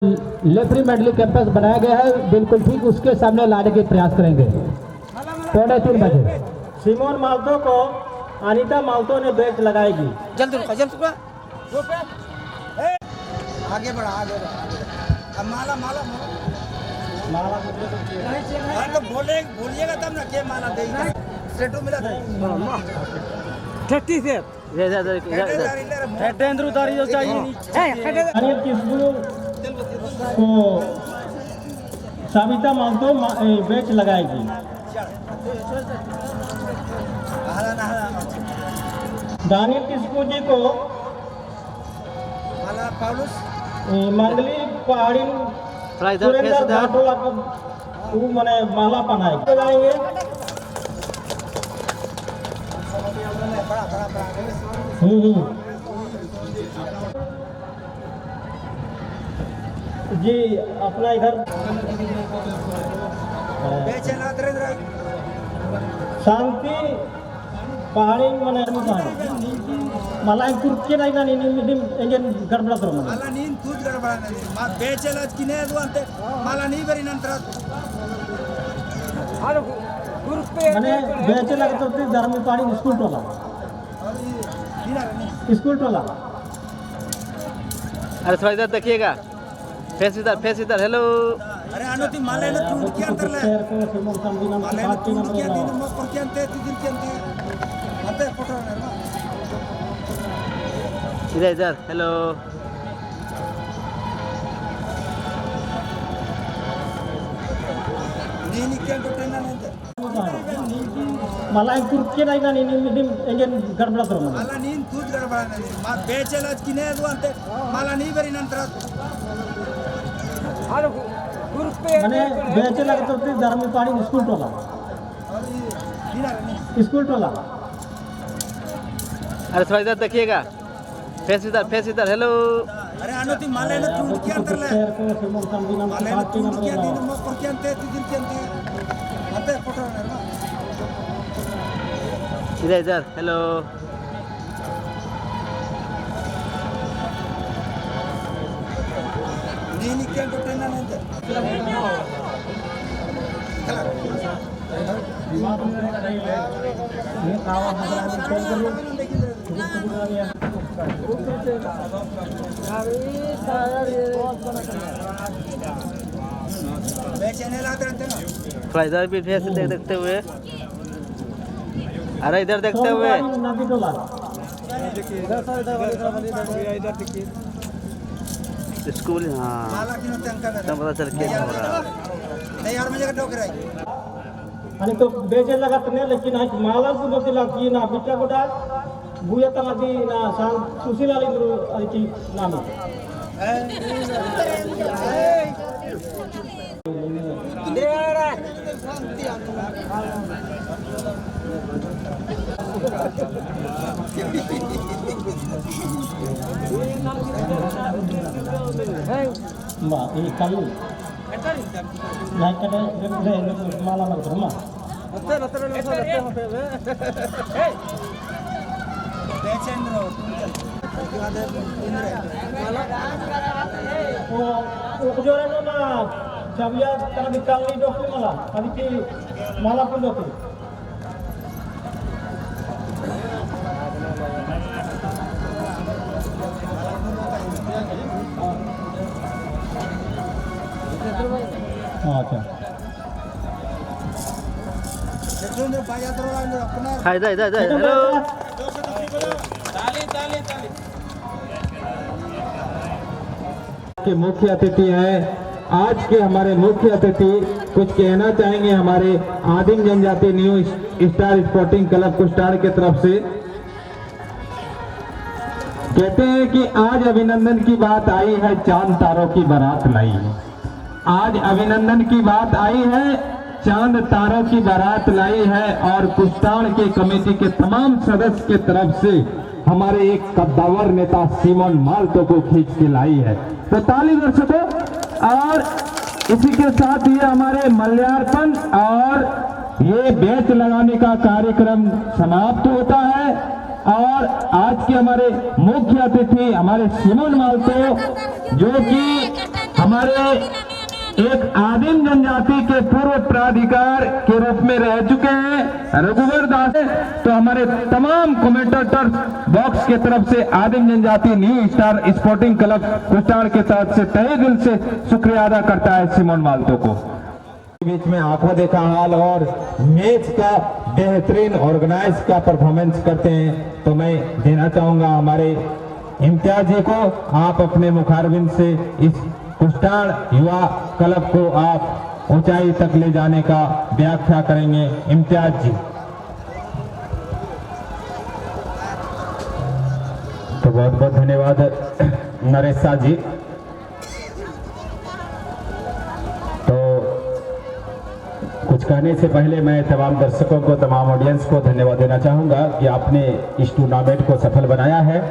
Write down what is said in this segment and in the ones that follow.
लेफ्री medley campus बनाया गया है, बिल्कुल ठीक उसके सामने लाने के प्रयास करेंगे। 3:15 बजे सिमोन माल्तो को अनीता माल्तो ने बेल्ट लगाएगी। जल्द आगे बढ़ा अब माला माला माला तो बोलिएगा तब ना के माला देगा सेटू मिला था 30 से हेडेंद्र उतारी जो चाहिए अनिल किस्बू को सविता माल्तो बेल्ट लगाएगी। दानियल किस्बू जी को माला पाउलुस मंगली पहाड़ी सुरेंद्र घाटोला को वो मने माला पहनाएगी लगाएंगे। जी अपना इधर शांति पहाड़ी मने मला कुर्के नाही ना इंजन गडबड करू मला ನೀನ್ ತೂತ್ ಗಡಬಡ ಬೇಚೆಲ ಕಿನೇದು ಅಂತ मला ನೀ ಬರಿ ನಂತರ मने बेचे लगत होती धर्मी पाणी स्कूल टोला अरे थोड़ा इधर देखिएगा, फेस इधर हेलो। अरे अनोती माले न तूत के अंतर ले माले न तूत के दिन मत पर के अंते दिन के अंते अंते फोटो ना इधर हेलो। ನೀನು ಕೇಳ್ಬಿಟ್ರೆ ನಾನು ಅಂತ मला कुर्के नाही ना इंजन गडबड करू मला ನೀನ್ ತೂತ್ ಗಡಬಡ ಬೇಚೆಲ ಕಿನೇದು ಅಂತ मला ನೀ ಬರಿ ನಂತರ मने बेचे लगत होती धर्मी पाणी स्कूल टोला अरे थोड़ा इधर देखिएगा, फेस इधर हेलो। अरे अनोती माले न तूत के अंतर ले माले न तूत के दिन मत पर के अंते दिन के अंते अंते फोटो ना इधर हेलो। ನೀನು ಕೇಳ್ಬಿಟ್ರೆ ನಾನು ಅಂತ थोड़ा इधर भी फेस देखते हुए, अरे इधर देखते हुए नदी टोला स्कूल। हाँ तब पता चल के हो रहा है। तैयार में जगह डोक रही आणि तो बेचे लगत नाही लेकिन आज माला सुबती लागती ना बिट्टा गोटा बुया तंगती ना सांग सुशीला लिंद्रू की नामी मा ई कल्लू नाही कडे माला मात्र मा जोरानो ना छबिया तक निकालनी डोकली मला आणि ती मला पण डोकली अच्छा हाँ इधर हेलो। के मुख्य अतिथि हैं। आज के हमारे मुख्य अतिथि कुछ कहना चाहेंगे हमारे आदिम जनजाति न्यू स्टार स्पोर्टिंग क्लब कुष्टार के तरफ से। कहते हैं कि आज अभिनंदन की बात आई है, चांद तारों की बारात लाई है। आज अभिनंदन की बात आई है, चांद तारों की बारात लाई है और कुष्टार के कमेटी के तमाम सदस्य के तरफ से हमारे एक कद्दावर नेता सिमोन माल्तो को खींच के लाई है। तो ताली दर्शकों। और इसी के साथ ये हमारे मल्यार्पण और ये बेच लगाने का कार्यक्रम समाप्त होता है। और आज के हमारे मुख्य अतिथि हमारे सिमोन माल्तो जो कि हमारे एक आदिम जनजाति के पूर्व प्राधिकार के रूप में रह चुके हैं रघुवर दास। तो हमारे तमाम कमेंटेटर बॉक्स के तरफ से आदिम जनजाति न्यू स्टार स्पोर्टिंग क्लब कुष्टाड़ के तरफ से तहे दिल से शुक्रिया अदा करता है सिमोन माल्तो को। बीच में आंखों देखा हाल और मैच का बेहतरीन ऑर्गेनाइज का परफॉर्मेंस करते हैं। तो मैं देना चाहूंगा हमारे इम्तियाज जी को, आप अपने मुखारबिंद से इस कुष्टाड़ युवा क्लब को आप ऊंचाई तक ले जाने का व्याख्या करेंगे। इम्तियाज जी। तो बहुत बहुत धन्यवाद नरेश शाह जी। तो कुछ कहने से पहले मैं तमाम दर्शकों को, तमाम ऑडियंस को धन्यवाद देना चाहूंगा कि आपने इस टूर्नामेंट को सफल बनाया है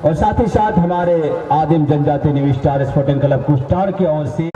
और साथ ही साथ हमारे आदिम जनजाति न्यू स्टार स्पोर्टिंग क्लब कुष्टाड़ की ओर से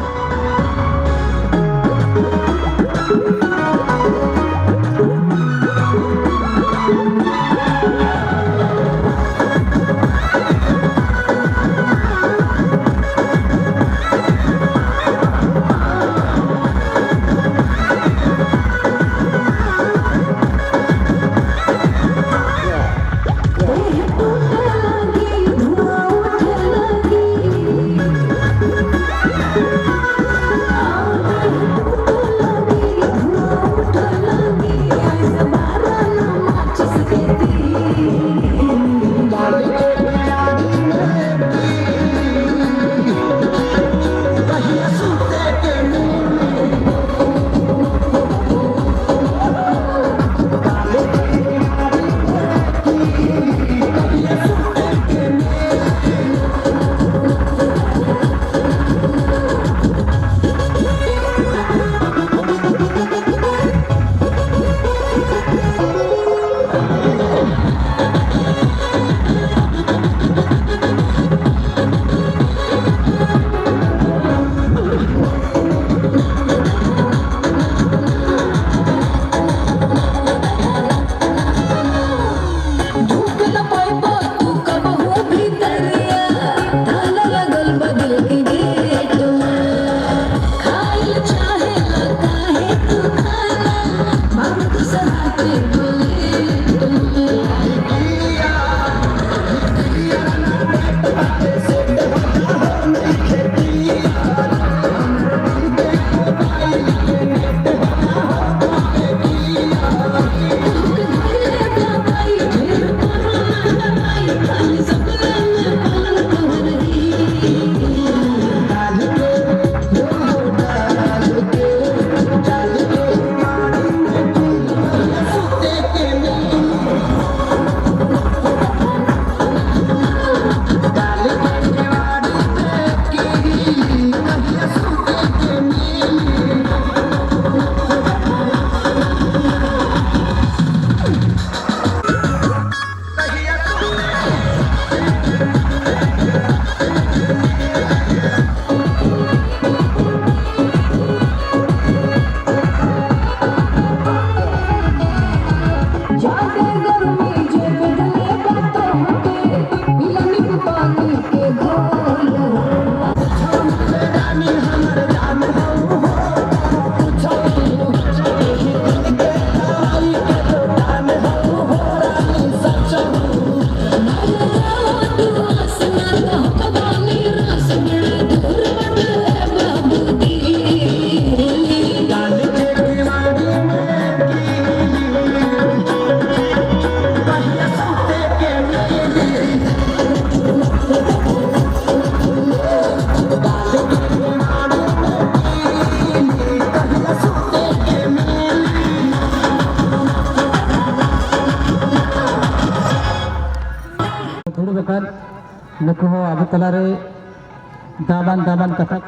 नुकु आबो तलारे दाबान कथा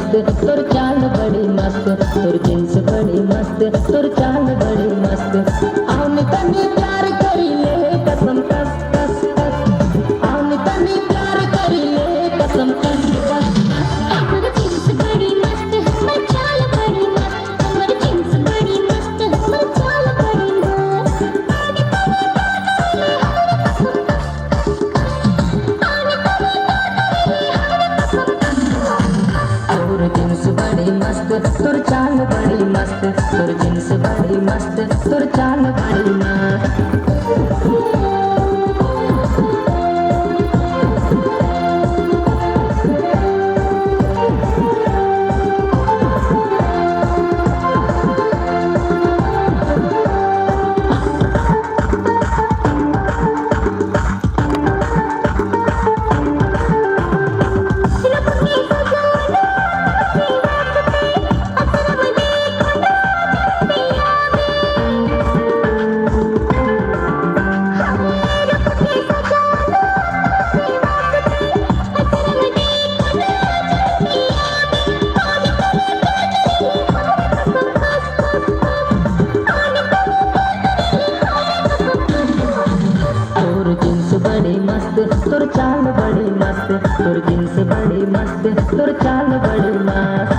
मस्त, तोर चाल बड़ी मस्त, तोर जींस बड़ी मस्त, तोर चाल बड़ी मस्त। आउन तनी प्यार करी ले कसम कस कस कस, आउन तनी प्यार करी ले कसम कस कस। हमर जींस बड़ी मस्त, हमर चाल बड़ी मस्त, हमर जींस बड़ी मस्त, हमर चाल बड़ी मस्त। तोर जींस बड़ी मस्त, तोर चाल बड़ी मस्त, तोर जींस बड़ी मस्त, तोर चाल बड़ी मस्त। तोर जींस बड़ी मस्त, तोर चाल बड़ी मस्त, तोर जींस बड़ी मस्त, तोर चाल बड़ी मस्त।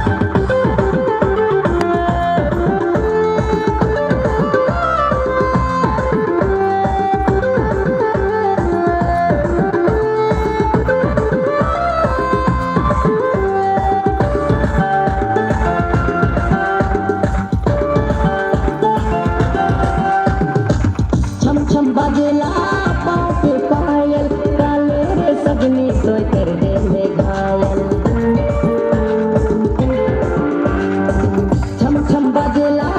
छम छम बाजेला पास पायल, काले रे सगनी सोय कर दे ले घायल। छम छम बाजेला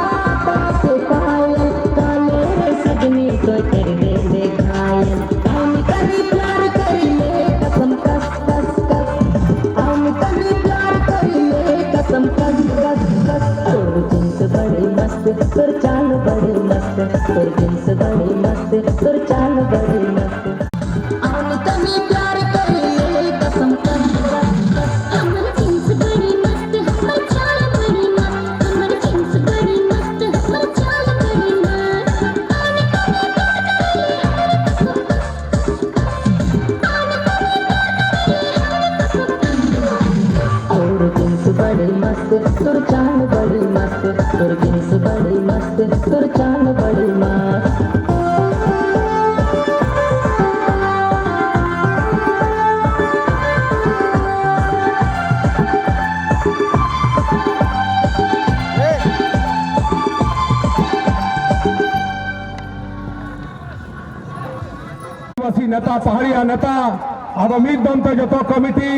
पास पायल, काले रे सगनी सोय कर दे ले घायल। हम कभी प्यार करी ले कसम कस कस कस, हम कभी प्यार करी ले कसम कस कस कस। तोर जींस बड़ी मस्त, तोर चाल बड़ी मस्त, तोर जींस बड़ी मस्त, तोर चाल बड़ी मस्त। हम तनी प्यार करी ले कसम कस कस कस। हमर जींस बड़ी मस्त, हमर चाल बड़ी मस्त, हमर जींस बड़ी मस्त, हमर चाल बड़ी मस्त। तोर जींस बड़ी मस्त, तोर चाल बड़ी मस्त, तोर जींस बड़ी मस्त, तोर चाल बड़ी मस्त। आदिवासी नेता पहाड़िया नेता आगामी दम पे जो कमिटी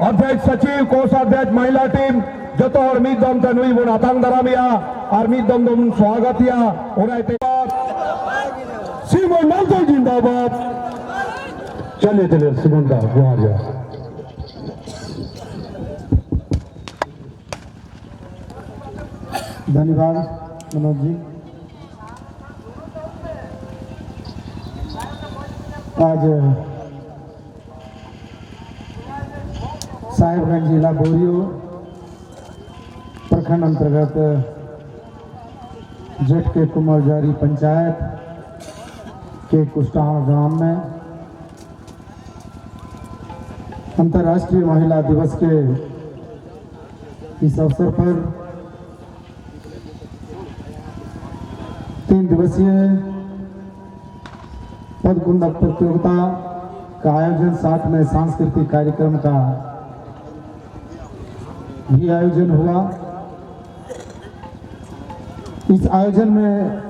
अध्यक्ष सचिव कोषाध्यक्ष महिला टीम जो और मीद दम ते नुई बुन आतंग दरामिया और मीद दम दम स्वागतिया उन्हें सीमन नलतो जिंदाबाद। चलिए चलिए सीमन का गुहार जा। धन्यवाद मनोज जी। आज साहेबगंज जिला बोरियो प्रखंड अंतर्गत जेठ के कुमारजारी पंचायत के कुष्टाण गांव में अंतर्राष्ट्रीय महिला दिवस के इस अवसर पर 3 दिवसीय पद कुंदक प्रतियोगिता का आयोजन, साथ में सांस्कृतिक कार्यक्रम का भी आयोजन हुआ। इस आयोजन में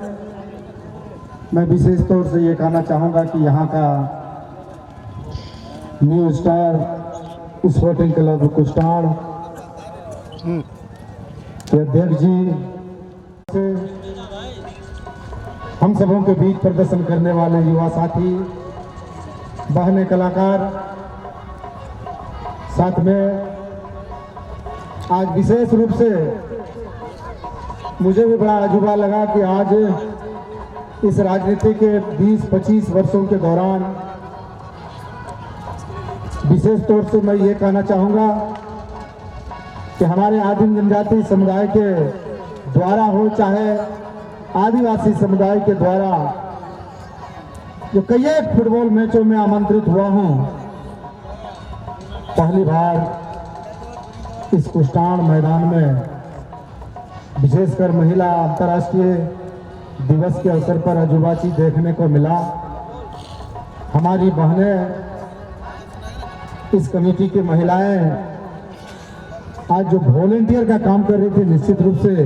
मैं विशेष तौर से ये कहना चाहूँगा कि यहाँ का न्यू स्टार स्पोर्टिंग क्लब कुष्टाण के अध्यक्ष जी से हम सबों के बीच प्रदर्शन करने वाले युवा साथी, बहने कलाकार, साथ में आज विशेष रूप से मुझे भी बड़ा अजूबा लगा कि आज इस राजनीति के 20-25 वर्षों के दौरान विशेष तौर से मैं ये कहना चाहूँगा कि हमारे आदिम जनजाति समुदाय के द्वारा हो चाहे आदिवासी समुदाय के द्वारा जो कई एक फुटबॉल मैचों में आमंत्रित हुआ हूं, पहली बार इस कुष्टाण मैदान में विशेषकर महिला अंतर्राष्ट्रीय दिवस के अवसर पर अजूबाची देखने को मिला। हमारी बहनें, इस कमेटी की महिलाएं आज जो वॉलेंटियर का काम कर रही थी, निश्चित रूप से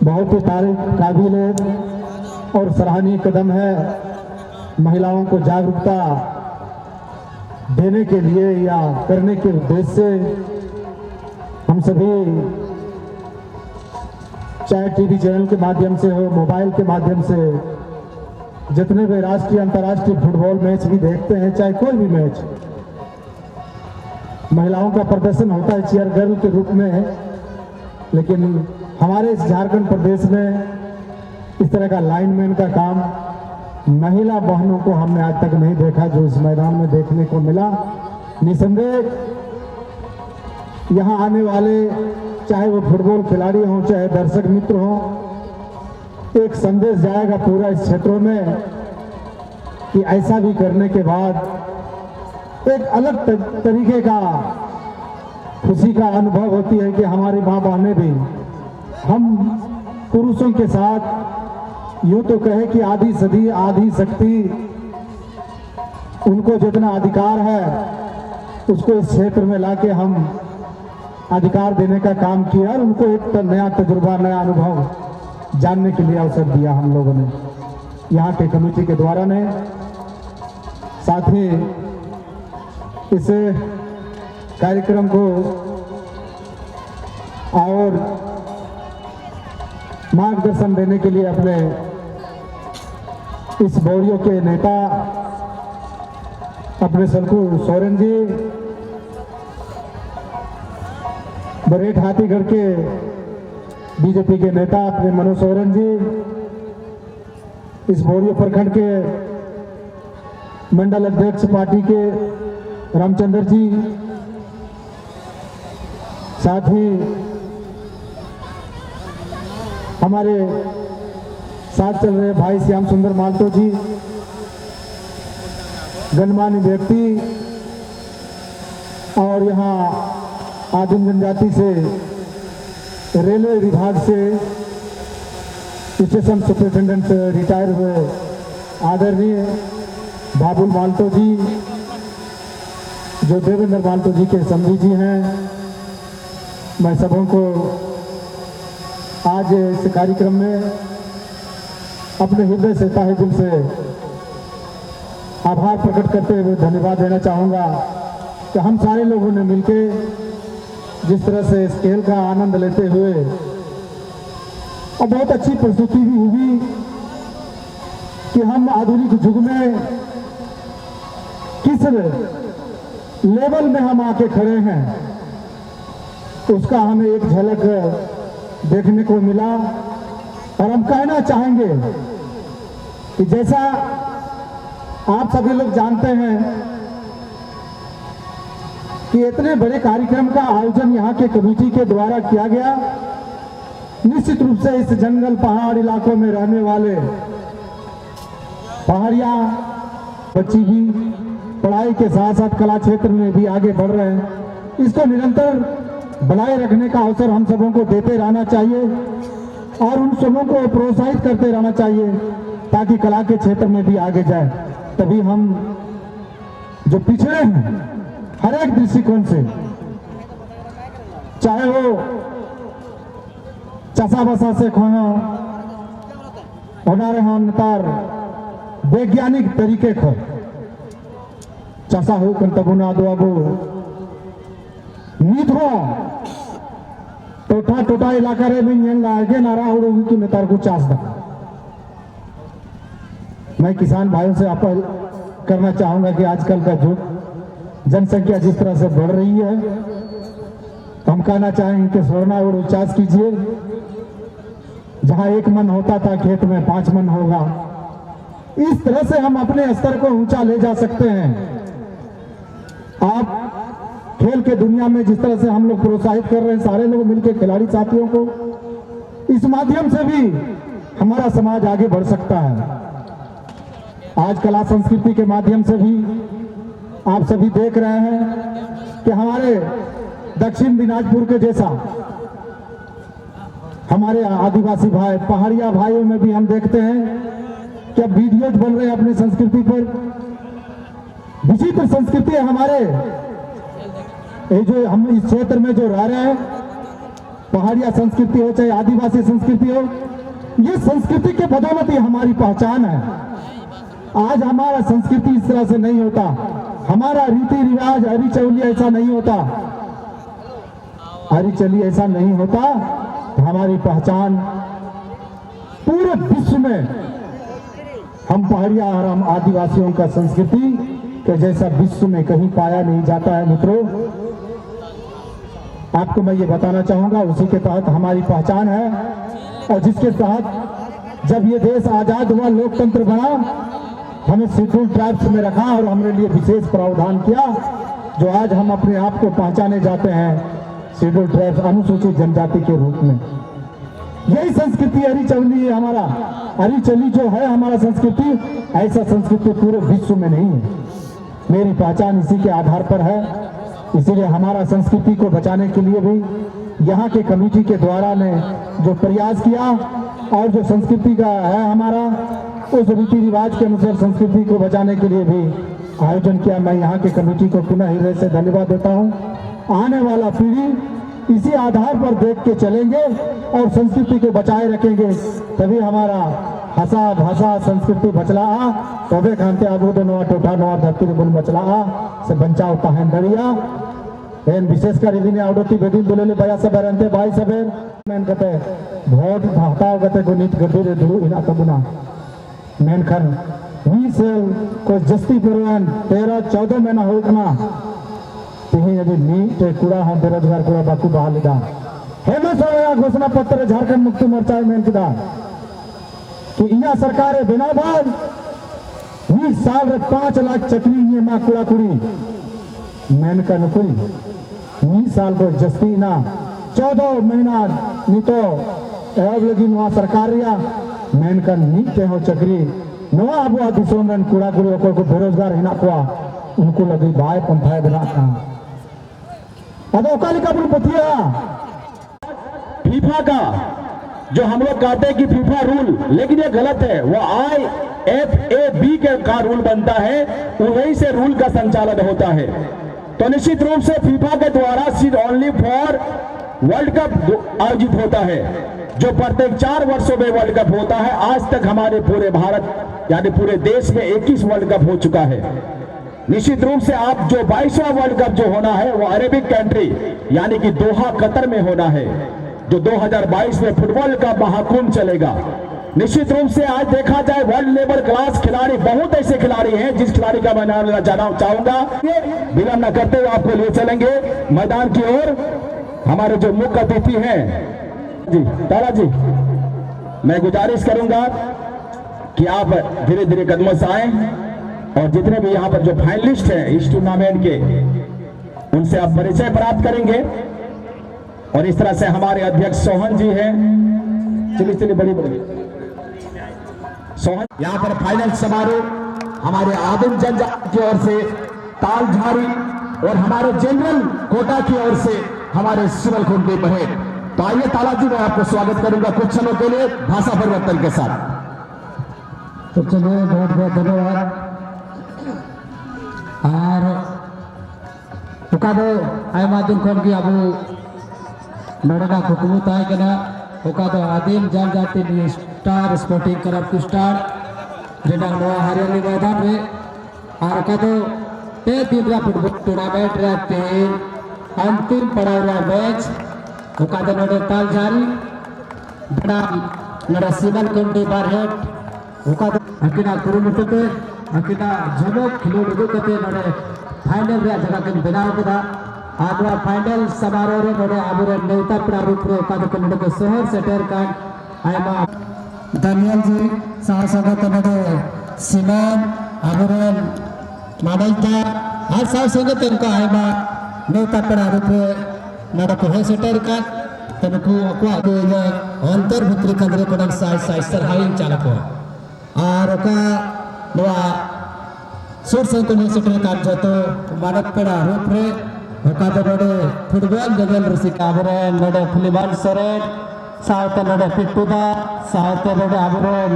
बहुत ही तारीफ काबिल और सराहनीय कदम है। महिलाओं को जागरूकता देने के लिए या करने के उद्देश्य से हम सभी चाहे टीवी चैनल के माध्यम से हो, मोबाइल के माध्यम से जितने भी राष्ट्रीय अंतर्राष्ट्रीय फुटबॉल मैच भी देखते हैं, चाहे कोई भी मैच, महिलाओं का प्रदर्शन होता है चीयर गर्ल के रूप में। लेकिन हमारे इस झारखंड प्रदेश में इस तरह का लाइनमैन का काम महिला बहनों को हमने आज तक नहीं देखा, जो इस मैदान में देखने को मिला। निसंदेह यहाँ आने वाले चाहे वो फुटबॉल खिलाड़ी हों चाहे दर्शक मित्र हों, एक संदेश जाएगा पूरा इस क्षेत्रों में कि ऐसा भी करने के बाद एक अलग तरीके का खुशी का अनुभव होती है कि हमारी माँ बहनें भी हम पुरुषों के साथ यूं तो कहे कि आधी सदी आधी शक्ति, उनको जितना अधिकार है उसको इस क्षेत्र में लाके हम अधिकार देने का काम किया और उनको एक नया तजुर्बा, नया अनुभव जानने के लिए अवसर दिया हम लोगों ने, यहाँ के कमेटी के द्वारा ने। साथ ही इस कार्यक्रम को और मार्गदर्शन देने के लिए अपने इस बोरियो के नेता अपने सलकू सोरेन जी, बरेट हाथीगढ़ के बीजेपी के नेता अपने मनोज सोरेन जी, इस बोरियो प्रखंड के मंडल अध्यक्ष पार्टी के रामचंद्र जी, साथ ही हमारे साथ चल रहे भाई श्याम सुंदर मालतो जी, गणमान्य व्यक्ति, और यहाँ आदिम जनजाति से रेलवे विभाग से स्टेशन सुपरिटेंडेंट रिटायर हुए आदरणीय बाबुल मालतो जी, जो देवेंद्र मालतो जी के समधी जी हैं। मैं सबों को आज इस कार्यक्रम में अपने हृदय से, तहे दिल से आभार प्रकट करते हुए धन्यवाद देना चाहूँगा कि हम सारे लोगों ने मिलकर जिस तरह से इस खेल का आनंद लेते हुए और बहुत अच्छी प्रस्तुति भी हुई कि हम आधुनिक युग में किस लेवल में हम आके खड़े हैं, उसका हमें एक झलक देखने को मिला। और हम कहना चाहेंगे कि जैसा आप सभी लोग जानते हैं कि इतने बड़े कार्यक्रम का आयोजन यहाँ के कमेटी के द्वारा किया गया, निश्चित रूप से इस जंगल पहाड़ इलाकों में रहने वाले पहाड़िया बच्ची भी पढ़ाई के साथ साथ कला क्षेत्र में भी आगे बढ़ रहे हैं। इसको निरंतर बनाए रखने का अवसर हम सबों को देते रहना चाहिए और उन सबों को प्रोत्साहित करते रहना चाहिए ताकि कला के क्षेत्र में भी आगे जाए। तभी हम जो पिछड़े हैं हर एक दृष्टिकोण से, चाहे वो चसा बसा से खोना होना रहा तार वैज्ञानिक तरीके को चसा हो कंतबुना दो अबो नीत हो टोटा टोटा इलाका रे भी लागे नारा उड़ोगी कि नेतार को चास दा। मैं किसान भाइयों से अपील करना चाहूंगा कि आजकल का युग जनसंख्या जिस तरह से बढ़ रही है, तो हम कहना चाहेंगे कि स्वर्णा और उचास कीजिए। जहां 1 मन होता था खेत में 5 मन होगा। इस तरह से हम अपने स्तर को ऊंचा ले जा सकते हैं। आप खेल के दुनिया में जिस तरह से हम लोग प्रोत्साहित कर रहे हैं सारे लोग मिलकर खिलाड़ी साथियों को, इस माध्यम से भी हमारा समाज आगे बढ़ सकता है। आज कला संस्कृति के माध्यम से भी आप सभी देख रहे हैं कि हमारे दक्षिण दिनाजपुर के जैसा हमारे आदिवासी भाई, पहाड़िया भाइयों में भी हम देखते हैं कि अब वीडियोज बन रहे हैं अपनी संस्कृति पर। विचित्र संस्कृति है हमारे ये जो हम इस क्षेत्र में जो रह रहे हैं, पहाड़िया संस्कृति हो चाहे आदिवासी संस्कृति हो, ये संस्कृति के बदौलत ही हमारी पहचान है। आज हमारा संस्कृति इस तरह से नहीं होता, हमारा रीति रिवाज हरी चौली ऐसा नहीं होता, हरी चली ऐसा नहीं होता, तो हमारी पहचान पूरे विश्व में हम पहाड़िया और हम आदिवासियों का संस्कृति के जैसा विश्व में कहीं पाया नहीं जाता है। मित्रों, आपको मैं ये बताना चाहूंगा, उसी के तहत हमारी पहचान है और जिसके तहत जब ये देश आजाद हुआ, लोकतंत्र बना, हमें शेड्यूल ट्राइब्स में रखा और हमने लिए विशेष प्रावधान किया, जो आज हम अपने आप को पहचाने जाते हैं शेड्यूल ट्राइब्स, अनुसूचित जनजाति के रूप में। यही संस्कृति हरी चौली है हमारा। हरी चली जो है हमारा संस्कृति, ऐसा संस्कृति पूरे विश्व में नहीं है। मेरी पहचान इसी के आधार पर है, इसीलिए हमारा संस्कृति को बचाने के लिए भी यहाँ के कमेटी के द्वारा ने जो प्रयास किया और जो संस्कृति का है हमारा, उस रीति रिवाज के अनुसार संस्कृति को बचाने के लिए भी आयोजन किया। मैं यहाँ के कमेटी को पुनः हृदय से धन्यवाद देता हूँ। आने वाला पीढ़ी इसी आधार पर देख के चलेंगे और संस्कृति को बचाए रखेंगे, तभी हमारा हसा भाषा संस्कृति बचला तबे खानते आबू नवा टोठा नवा धरती बोल बचला से बचाव ताहन दरिया एन विशेषकर इदिने आवडती बेदिन बोलेले बया सब रंते भाई सबेर मेन कते भोट हटाव कते गुनित गड्डी रे दुरु इना तबुना मेनखन वी से को जस्ती परवान 13-14 महीना हो कना तिही अभी नीट कूड़ा हम बेरोजगार कूड़ा बाकू बहा लिदा हेमंत सोरेन घोषणा पत्र झारखंड मुक्ति मोर्चा में किदा कि इना सरकार बिना बाद 20 साल 5 लाख चकरी ये मां कूड़ा कुड़ी मैन का नुकुरी 20 साल को जस्ती ना 14 महीना नी तो अब लगी नवा सरकार रिया मैन का नीट हो चकरी नवा अब दिसोम रन कूड़ा कुड़ी को बेरोजगार हिना को उनको लगी भाई पंथाए बना था अदो कालिका बुल पतिया फीफा का जो हम लोग कहते हैं कि फीफा रूल, लेकिन ये गलत है। वो IFAB का रूल बनता है, उन्हीं से रूल का संचालन होता है। तो निश्चित रूप से फीफा के द्वारा सिर्फ ओनली फॉर वर्ल्ड कप आयोजित होता है, जो प्रत्येक 4 वर्षों में वर्ल्ड कप होता है। आज तक हमारे पूरे भारत यानी पूरे देश में 21 वर्ल्ड कप हो चुका है। निश्चित रूप से आप जो 22वां वर्ल्ड कप जो होना है वो अरेबिक कंट्री यानी कि दोहा कतर में होना है, जो 2022 में फुटबॉल का महाकुंभ चलेगा। निश्चित रूप से आज देखा जाए वर्ल्ड लेवल क्लास खिलाड़ी, बहुत ऐसे खिलाड़ी हैं जिस खिलाड़ी का मैं नाम लेना चाहूंगा। विलंब न करते हुए आपको लिए चलेंगे मैदान की ओर। हमारे जो मुख्य अतिथि हैं जी तारा जी, मैं गुजारिश करूंगा कि आप धीरे धीरे कदमों से आए और जितने भी यहाँ पर जो फाइनलिस्ट हैं इस टूर्नामेंट के, उनसे आप परिचय प्राप्त करेंगे। और इस तरह से हमारे अध्यक्ष सोहन जी हैं, चलिए बड़ी सोहन। यहाँ पर फाइनल समारोह हमारे आदिम जनजाति की ओर से तालझारी और हमारे जनरल कोटा की ओर से हमारे सुमल खुंडी बहे। तो आइए ताला जी, मैं आपको स्वागत करूंगा कुछ क्षणों के लिए भाषा परिवर्तन के साथ। तो चलिए, बहुत बहुत धन्यवाद। और उका दो आयमा दिन खन की अबू नोडा कुकमु ताय कना उका दो आदिम जनजाति नि स्टार स्पोर्टिंग क्लब की स्टार जेडा नवा हरियाली मैदान रे और उका दो 3 दिन रा फुटबॉल टूर्नामेंट रे 3 अंतिम पड़ाव रा मैच उका दो नोडे तालझारी बड़ा नोडा सिमल कंडी बारहेट उका दो अकिना कुरुमुटुते अकिना झमक खिलोड़ दो कते नोडे फाइनल रे जगह के बनाव कदा आगवा फाइनल समारोह रे नोडे आबुरे नेता प्रारूप रे उका दो नोडे के शहर सेटर कान आयमा दानियल जी साहसगत नोडे सिमन आबुरे माडलता हर साल संगत उनका आयमा नेता पेड़ा रूपे नड़ा को है सेटर का तनको को ये अंतर भित्री खदरे को साइस्टर हाइन चालक हो और का नवा सुर से तो नहीं सेटर का जतो मानक पेड़ा रूपे होका तो नड़े फुटबॉल जगल रसिका बरे नड़े फिलिमान सरेन साउथ नड़े पिट्टूदा साउथ नड़े आबुरन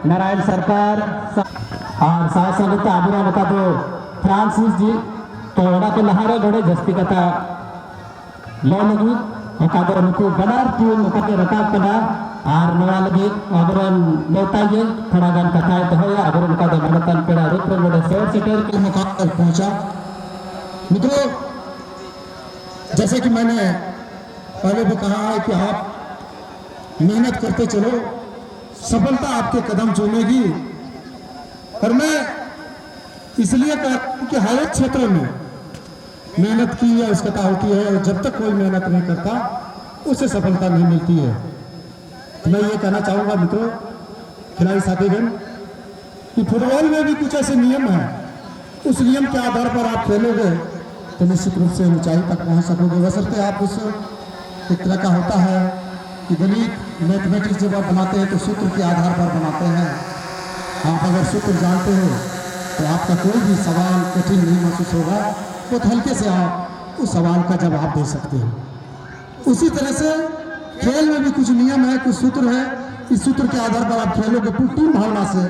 नारायण सरकार और साथ साथ आबुरा बता दो फ्रांसिस जी तो वड़ा के लहारे नड़े जस्ती कथा ले लगी होका नुकू बनार टीम होका के रकाब कना और नवा लगी अबरन नेता ये थोड़ा गान कथा तो है अबरन का मनतन पेड़ा रूप में बड़े शहर सेटर के मुकाम तक पहुंचा। मित्रों, जैसे कि मैंने पहले भी कहा है कि आप मेहनत करते चलो, सफलता आपके कदम चूमेगी। और मैं इसलिए कहता हूं कि हर एक क्षेत्र में मेहनत की आवश्यकता होती है और जब तक कोई मेहनत नहीं करता उसे सफलता नहीं मिलती है। तो मैं ये कहना चाहूँगा मित्रों, खिलाड़ी साथीगण, कि फुटबॉल में भी कुछ ऐसे नियम हैं, उस नियम के आधार पर आप खेलोगे तो निश्चित रूप से ऊंचाई तक पहुंच सकोगे। बशर्ते आप उस एक तरह का होता है कि गणित मैथमेटिक्स जब आप बनाते हैं तो सूत्र के आधार पर बनाते हैं। आप अगर सूत्र जानते हो तो आपका कोई भी सवाल कठिन नहीं महसूस होगा, बहुत हल्के से आप उस सवाल का जवाब दे सकते हो। उसी तरह से खेल में भी कुछ नियम है, कुछ सूत्र है। इस सूत्र के आधार पर आप खेलोगे टीम भावना से।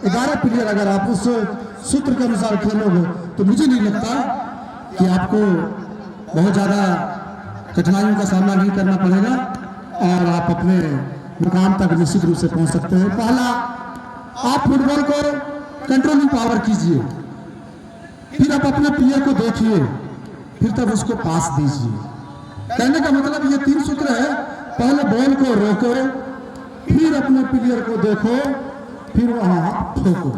11 प्लेयर अगर आप उस सूत्र के अनुसार खेलोगे तो मुझे नहीं लगता कि आपको बहुत ज़्यादा कठिनाइयों का सामना नहीं करना पड़ेगा और आप अपने मुकाम तक निश्चित रूप से पहुंच सकते हैं। पहला, आप फुटबॉल को कंट्रोलिंग पावर कीजिए, फिर आप अपने प्लेयर को देखिए, फिर तब उसको पास दीजिए। कहने का मतलब ये 3 सूत्र है। पहले बॉल को रोको, फिर अपने प्लेयर को देखो, फिर वहां ठोको।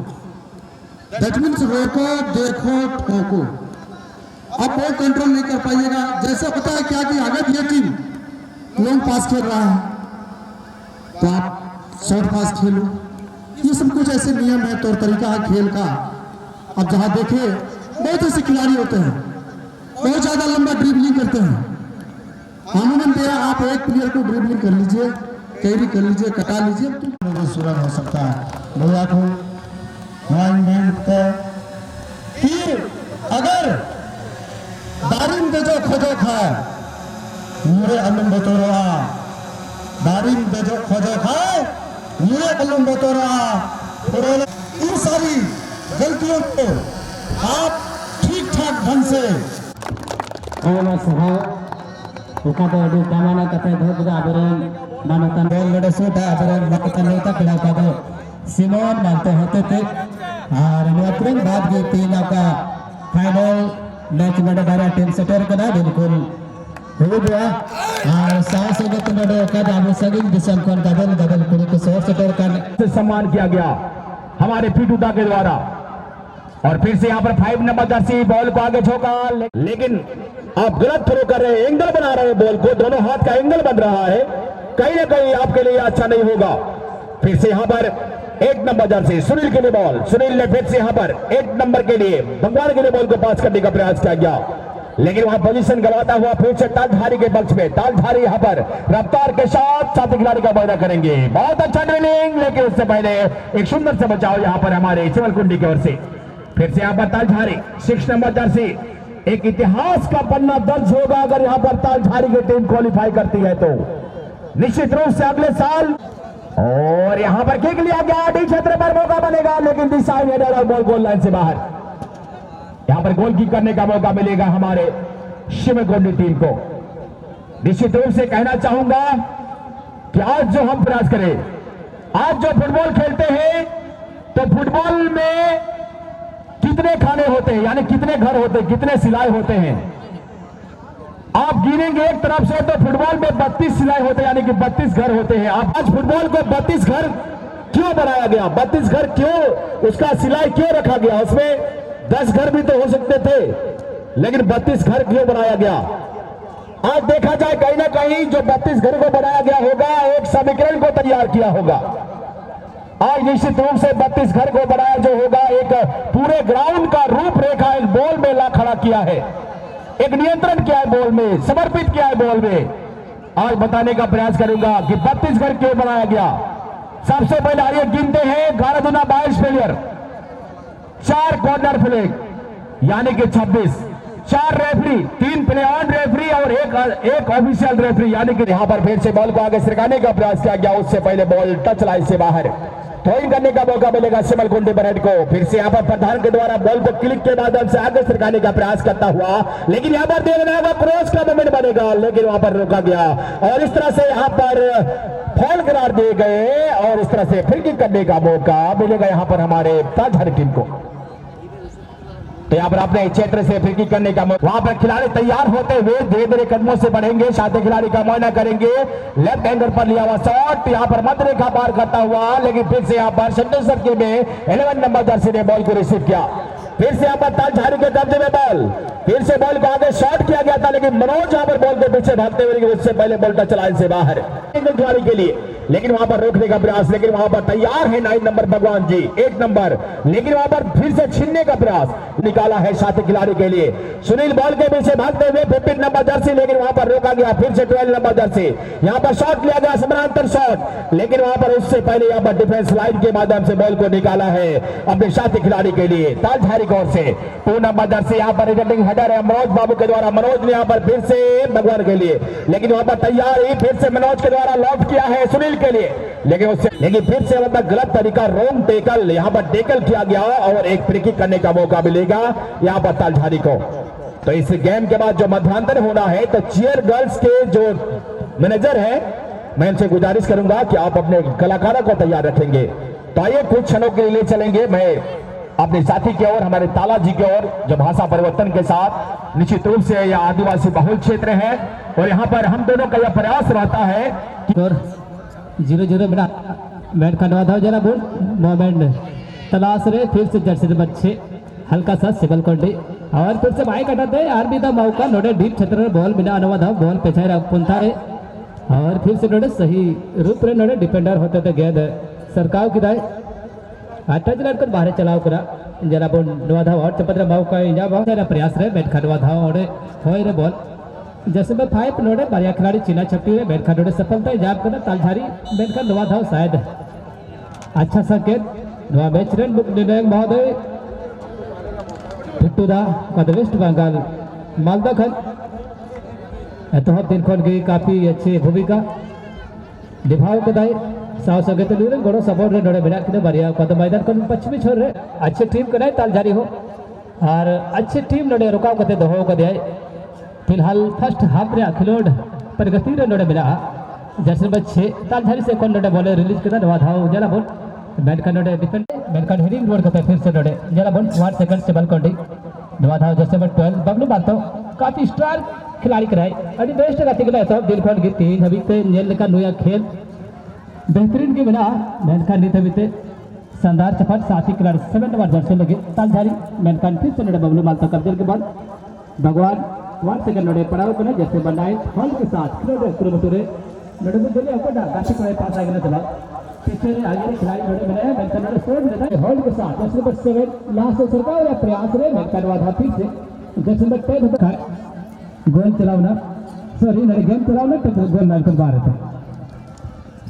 दैट मीन्स रोको, देखो, ठोको। अब बॉल कंट्रोल नहीं कर पाइएगा। जैसे होता है क्या कि अगर ये टीम लॉन्ग पास खेल रहा है तो आप शॉर्ट पास खेलो। ये सब कुछ ऐसे नियम है, तौर तरीका है खेल का। अब जहां देखे बहुत ऐसे खिलाड़ी होते हैं, बहुत ज्यादा लंबा ड्रिबलिंग करते हैं। अमूमन दिया आप एक प्लेयर को ड्रिबलिंग कर लीजिए, कैरी कर लीजिए, कटा लीजिए, तो सूरज हो सकता है। भैया को कि अगर दारिम बेजो खोजो खाए मुरे अलम बतोरा, दारिम बेजो खोजो खाए मुरे अलम बतोरा। इन सारी गलतियों को आप ठीक ठाक ढंग से उकादो कामना कथा धोबगा आबरन मानतन बॉल लड़े सूटा आबरन मानतन नेता खिला का सिमोन मानते होते थे। और नौकरी बाद की 3 का फाइनल मैच में डारा टीम सेटर कना बिल्कुल हो गया। और साथ संगत में का दाम सगिंग दिसम कोन गदल गदल कुड़ी को शॉट सेटर करने सम्मान किया गया हमारे पीटूदा के द्वारा। और फिर से यहाँ पर 5 नंबर जर्सी बॉल को आगे झोंका, लेकिन आप गलत थ्रो कर रहे हैं, एंगल बना रहे हैं बॉल को, दोनों हाथ का एंगल बन रहा है, कहीं ना कहीं आपके लिए अच्छा नहीं होगा। फिर से यहाँ पर 1 नंबर जर्सी सुनील के लिए बॉल, सुनील ने फिर से यहाँ पर 1 नंबर के लिए भगवान के लिए बॉल को पास करने का प्रयास किया गया, लेकिन वहां पोजीशन गवाता हुआ फिर से तालधारी के पक्ष में। तालधारी यहाँ पर रफ्तार के साथ साथी खिलाड़ी का वायदा करेंगे। बहुत अच्छा ड्रिलिंग, लेकिन उससे पहले एक सुंदर से बचाव यहाँ पर हमारे चिवलकुंडी की ओर से। फिर से यहाँ पर तालधारी 6 नंबर जर्सी, एक इतिहास का पन्ना दर्ज होगा अगर यहाँ पर तालधारी की टीम क्वालिफाई करती है तो निश्चित रूप से अगले साल। और यहाँ पर किक लिया गया, डी क्षेत्र पर मौका बनेगा, लेकिन दिशा हेडर और बॉल गोल लाइन से बाहर। यहाँ पर गोल किक करने का मौका मिलेगा हमारे शिवकुंडी टीम को। निश्चित रूप से कहना चाहूंगा कि आज जो हम प्रयास करें, आज जो फुटबॉल खेलते हैं तो फुटबॉल में कितने खाने होते हैं, यानी कितने घर होते हैं, कितने सिलाई होते हैं। आप गिनेंगे एक तरफ से तो फुटबॉल में 32 सिलाई होते हैं, यानी कि 32 घर होते हैं। आप आज फुटबॉल को 32 घर क्यों बनाया गया, 32 घर क्यों, उसका सिलाई क्यों रखा गया? उसमें 10 घर भी तो हो सकते थे, लेकिन 32 घर क्यों बनाया गया? आज देखा जाए कहीं ना कहीं जो 32 घर को बनाया गया होगा, एक समीकरण को तैयार किया होगा। आज निश्चित रूप से 32 घर को बनाया जो होगा, एक पूरे ग्राउंड का रूपरेखा एक बॉल में ला खड़ा किया है। एक नियंत्रण किया है बॉल में, समर्पित किया है बॉल में। आज बताने का प्रयास करूंगा कि 32 घर क्यों बनाया गया। सबसे पहले आइए गिनते हैं 11 दूना 22 प्लेयर, 4 कॉर्नर फ्लैग यानी कि 26, 4 रेफरी, 3 प्ले ऑन रेफरी और एक ऑफिशियल रेफरी, यानी कि यहां पर फिर से बॉल को आगे सरकाने का प्रयास किया गया। उससे पहले बॉल टच लाइन से बाहर, थ्रोइंग करने का मौका मिलेगा सिमल कुंडी बरेड को। फिर से यहाँ पर प्रधान के द्वारा बॉल को क्लिक के माध्यम से आगे सरकाने का प्रयास करता हुआ, लेकिन यहाँ पर देखना होगा क्रॉस का मोमेंट बनेगा, लेकिन वहां पर रोका गया और इस तरह से यहाँ पर फॉल करार दिए गए और इस तरह से फ्री किक करने का मौका मिलेगा यहाँ पर हमारे ताजहर टीम को। तो यहाँ पर अपने क्षेत्र से फ्री किक करने का मौका, वहां पर खिलाड़ी तैयार होते हुए धीरे धीरे कदमों से बढ़ेंगे, साथी खिलाड़ी का मुआयना करेंगे। लेफ्ट हैंडर पर लिया हुआ शॉट यहाँ पर मध्य रेखा पार करता हुआ, लेकिन फिर से यहाँ पर सेंटर सर्किल में 11 नंबर जर्सी ने बॉल को रिसीव किया। फिर से यहाँ पर तालझारी के कब्जे में बॉल, फिर से बॉल को आगे शॉट किया गया था, लेकिन मनोज यहाँ पर बॉल के पीछे भागते हुए, लेकिन उससे पहले बॉल टच लाइन से बाहर खिलाड़ी के लिए, लेकिन वहां पर रोकने का प्रयास, लेकिन वहां पर तैयार है 9 नंबर भगवान जी, 1 नंबर, लेकिन वहां पर फिर से छीनने का प्रयास निकाला है साथी खिलाड़ी के लिए। सुनील बॉल के पीछे भागते हुए 15 नंबर जर्सी, लेकिन वहां पर रोका गया। फिर से 12 नंबर जर्सी, यहाँ पर शॉट लिया गया, समानांतर शॉट, लेकिन वहां पर उससे पहले यहाँ पर डिफेंस लाइन के माध्यम से बॉल को निकाला है अपने साथी खिलाड़ी के लिए तालझारी की ओर से। 2 नंबर जर्सी यहाँ पर रिटर्निंग हेडर है मनोज बाबू के द्वारा, मनोज ने यहाँ पर फिर से भगवान के लिए, लेकिन वहां पर तैयार ही फिर से मनोज के द्वारा लॉक किया है सुनील के लिए, लेकिन फिर से मतलब गलत तरीका, रोंग टेकल, यहाँ पर टेकल किया गया और एक फ्री किक करने का मौका मिलेगा यहाँ पर तालझारी को। तो इस गेम के बाद जो मध्यांतर होना है, तो चीयर गर्ल्स के जो मैनेजर है, मैं इनसे गुजारिश करूंगा कि आप अपने कलाकारों को तैयार रखेंगे। तो आइए कुछ क्षणों के लिए चलेंगे मैं अपने साथी की ओर, हमारे ताला जी की ओर, जो भाषा परिवर्तन के साथ निश्चित रूप से यह आदिवासी बहुल क्षेत्र है और यहाँ पर हम दोनों का यह प्रयास रहता है कि 0-0 बिना बैट का नवा जरा बोल मोमेंट तलाश रहे। फिर से जर्सी नंबर 6 हल्का सा सिबल कोंडी और फिर से भाई कटाते आरबी दा मौका नोडे डीप क्षेत्र बॉल बिना अनुवाद बॉल पे छाया पुंथा रे और फिर से नोडे सही रूप रे नोडे डिफेंडर होते थे गेंद सरकाव की दाए टच लड़कर बाहर चलाव करा जरा बोल नवा और चपत्र मौका या बहुत सारा प्रयास रहे बैट का नवा और होए रे बॉल जैसे में 5 नोडे बढ़िया खिलाड़ी चीना छपी है बैट का नोडे सफलता जाप करना तालझारी बैट का नवा था शायद अच्छा संकेत नवा मैच रन बुक निर्णय महोदय फिट्टूदा कद वेस्ट बंगाल मालदा खन तो दिन खोल की काफी अच्छी भूमिका निभाव कदाई साव संगत लूरे गोड़ो सपोर्ट रे नोडे बिना किने बढ़िया कद मैदान को पश्चिमी छोर रे अच्छे टीम कदाई तालझारी हो और अच्छी टीम नोडे रुकाव करते दहो कदाई फिलहाल फर्स्ट हाफ रे खिलोड प्रगति रे नोडे बिना जैसे नंबर 6 तालझारी से कौन नोडे बॉल रिलीज करना नवा धाव जरा बोल बैट का नोडे डिफेंड बैट का हेडिंग रोड करते फिर से नोडे जरा बोल 1 सेकंड से बॉल कोंडी नवा धाव जैसे नंबर 12 बबलू बातो काफी स्टार खिलाड़ी कराए अभी बेस्ट गति के तो दिल खोल की 3 अभी ते नेल का नया खेल बेहतरीन के बिना बैट का नीते बीते शानदार चपट साथी खिलाड़ी 7 नंबर जर्सी लगे तालझारी बैट का फिर से नोडे बबलू बातो कब्जे के बाद भगवान 1 सेकंड नोडे पड़ाव करना जैसे बनाए हॉल के साथ नोडे कुरबतुरे नोडे में जल्दी आपको गाची को पास आगे ना चला पीछे आगे खिलाड़ी नोडे बनाया बैट का नोडे स्कोर देता है हॉल के साथ जैसे नंबर 7 लास्ट सरकार या प्रयास रे बैट का नवा फिर से जैसे नंबर 10 होता है गोल चलावना सॉरी नोडे गेम चलावना तो गोल मार कर बाहर थे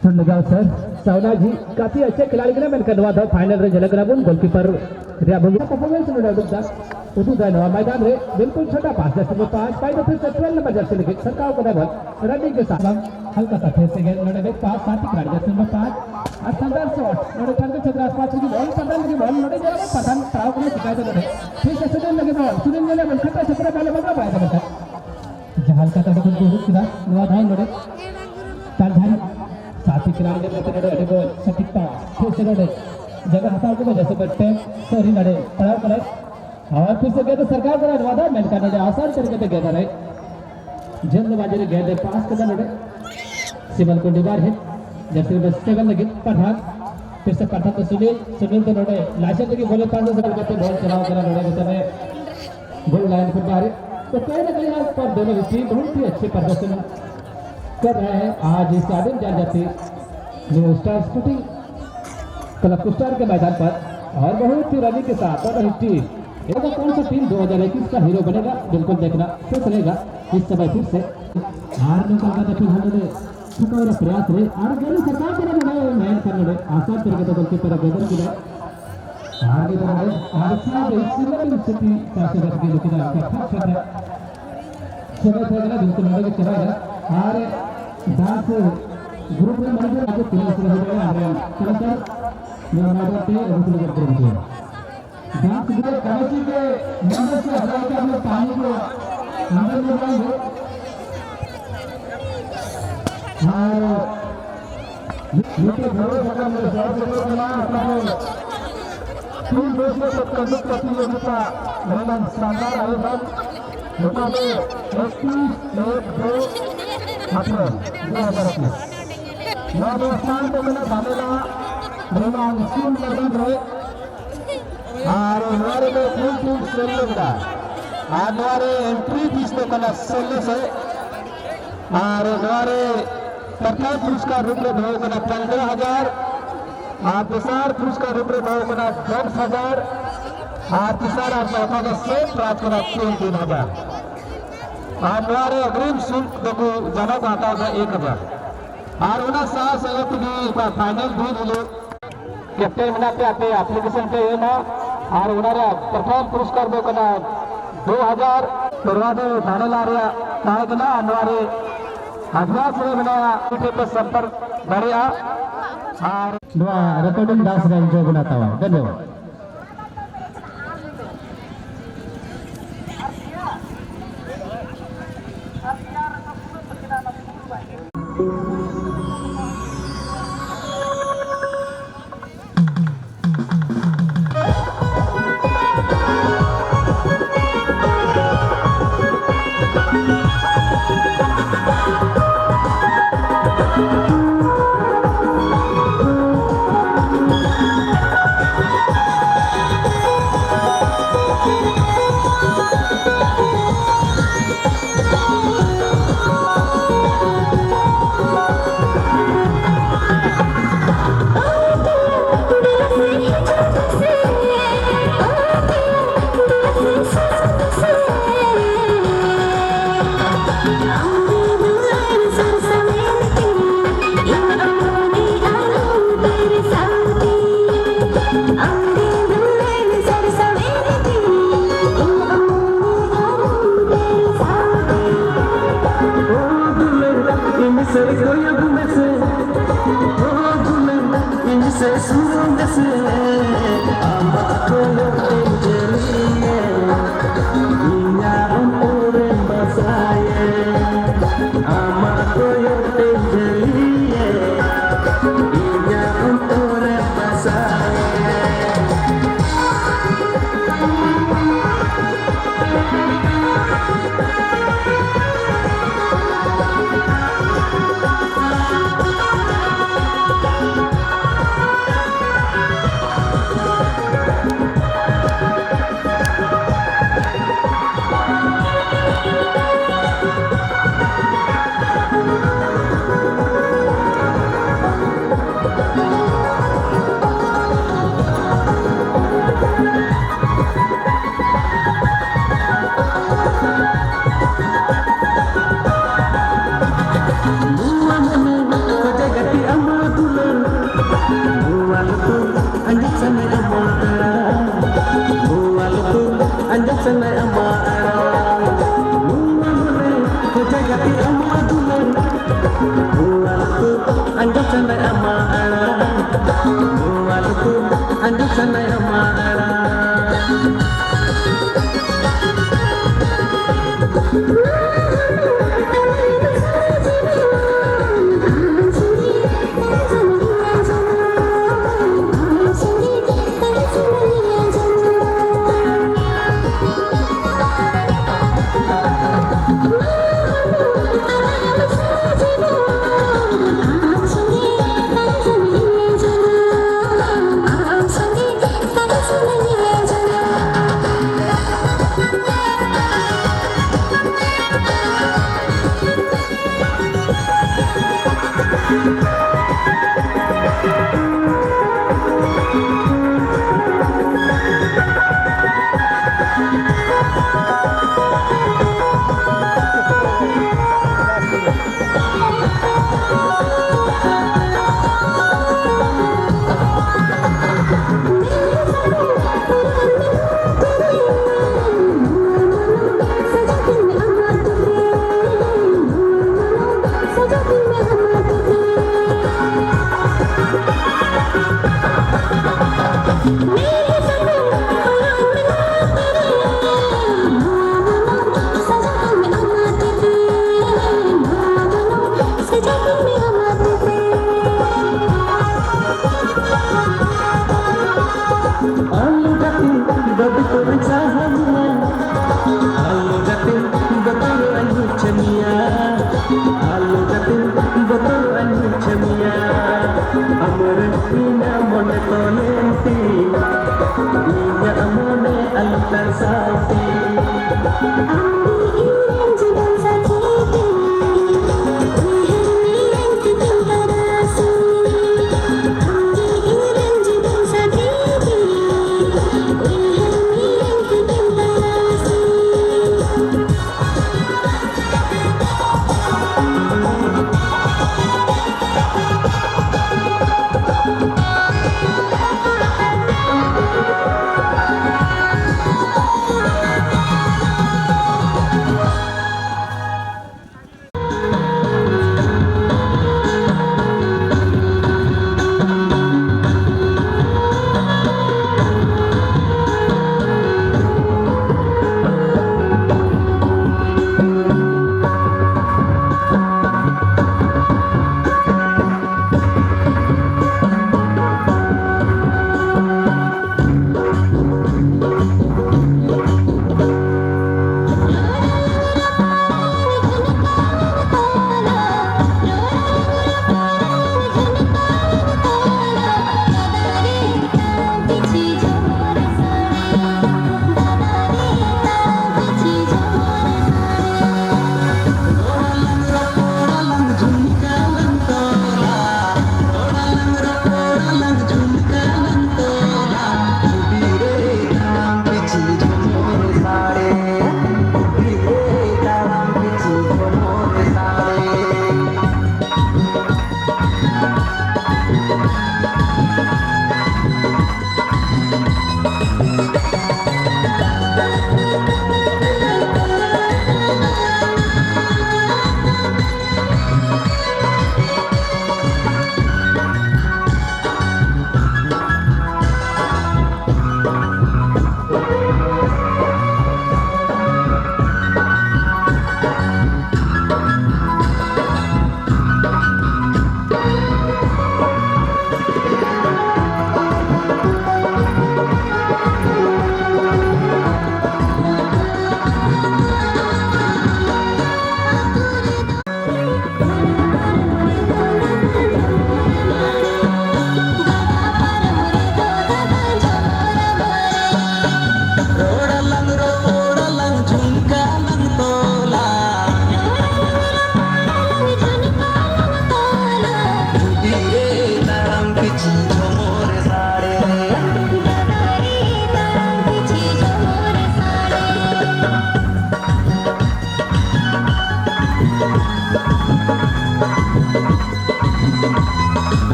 सुन लगाओ सर सौना जी काफी अच्छे खिलाड़ी के मैंने करवा था फाइनल रे झलक रहा गोलकीपर रिया भूमि परफॉर्मेंस नोडे दुखता उठू जाए नवा मैदान रे बिल्कुल छोटा पास जैसे में 5 पाई तो फिर से 12 नंबर जर्सी लेके सरकाव को बॉल रनिंग के साथ हल्का सा फेस से गेंद नोडे बैक पास साथी खिलाड़ी जैसे में 5 और शानदार शॉट नोडे कर के क्षेत्र आसपास की बॉल पतन की बॉल नोडे जरा पतन ट्राउ को शिकायत नोडे फिर से सुनील लगे बॉल सुनील ने बॉल खट्टा छपरा पहले बगा पाया था जहां हल्का सा बिल्कुल रुक किया नवा धाई नोडे तालझारी साथी खिलाड़ी ने नोडे बॉल सटीकता फिर से नोडे जगह हटाओ को जैसे बट्टे सॉरी नोडे पड़ाव कर और फिर से कहते सरकार का वादा मैंने कहना है आसान तरीके से कहता रहे जल्दबाजी ने गेंद पास करना नोडे सिमल को डिबार है जैसे बस स्टेबल लगे पठान फिर से पठान तो सुनील तो नोडे लाशा की बोले 5 से करते बॉल चलाओ करा नोडे बताने गोल लाइन पर बाहर तो कहीं ना कहीं आज पर दोनों टीम बहुत ही अच्छे प्रदर्शन कर रहे हैं आज इस स्टेडियम जान जाती new star sporting club star के मैदान पर और बहुत ही रनिंग के साथ और टीम ऐसा कौन सा टीम 2021 का हीरो बनेगा, बिल्कुल देखना तो चलेगा इस समय फिर से हारने का फिर हमने छुपा प्रयास रहे और गरीब सरकार तरह बनाए मेहनत करने रहे आसान तरीके से बल्कि पर बेहतर की आगे बढ़े आसान इस स्थिति कैसे रख के लेकिन अच्छा खेल समय से बिल्कुल लड़के चलाएगा और डांस ग्रुप में मैनेजर आगे तीन से हो गए हमारे कलाकार निर्माता पे रुक लग रहे हैं डांस ग्रुप कमेटी के मेंबर से हटाकर अपने पानी को अंदर ले जाएंगे और नीचे घरों जगह में जाकर अपने तीन देशों को कंडक्ट प्रतियोगिता महिला शानदार आयोजन लोगों में 21/1/2021 स्थान को मैंने झालेला महिला स्कूल मधून रहे और हमारे में फुल टीम सेल होगा हमारे एंट्री फीस तो कला सेल से और हमारे प्रथम पुरस्कार रुपये भाव कना 15,000 और दूसरा पुरस्कार रुपये भाव कना 10,000 और तीसरा और चौथा का सेट प्राप्त करा 3,000 और हमारे अग्रिम शुल्क देखो जमा आता है 1,000 और उन्हें साथ संयुक्त की फाइनल भी मिले कैप्टन मिला पे आते एप्लीकेशन पे ये ना और उन्होंने प्रथम पुरस्कार दो कना 2,000 शुरुआत फाइनल आ रहा कहा ना हमारे अभ्यास में बनाया पर संपर्क बढ़िया और रिकॉर्डिंग डांस रेंज जो बनाता हुआ धन्यवाद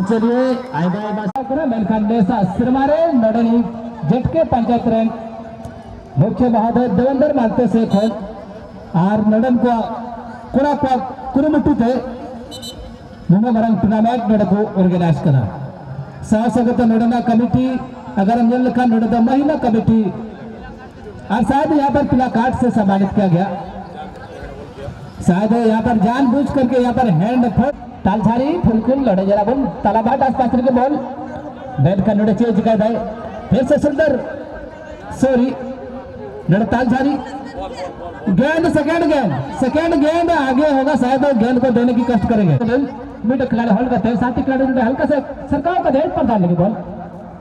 चलिए आइबा बासा करे मेनखान देसा सिरमारे नडनी झटके पंचायत रैंक मुख्य बहादुर देवेंद्र मानते से खोल आर नडन को कुड़ा को कुरुमुट्टू थे नुना मरंग टूर्नामेंट नडको ऑर्गेनाइज करा सहसगत नडना कमेटी अगर हम लिखा नडदा महिला कमेटी और शायद यहाँ पर पिला कार्ड से सम्मानित किया गया शायद यहाँ पर जानबूझ करके यहाँ पर हैंड फोट तालझारी फुलकुल लड़े जरा बोल तालाबाट आसपास के बॉल बैट का नोड़े चेंज कर दे फिर से सुंदर सॉरी नड़ तालझारी गेंद सेकंड गेंद आगे होगा, शायद गेंद को देने की कष्ट करेंगे। मिड खिलाड़ी होल्ड करते हैं, साथी खिलाड़ी हल्का से सरकार का ध्यान पर डालने की बॉल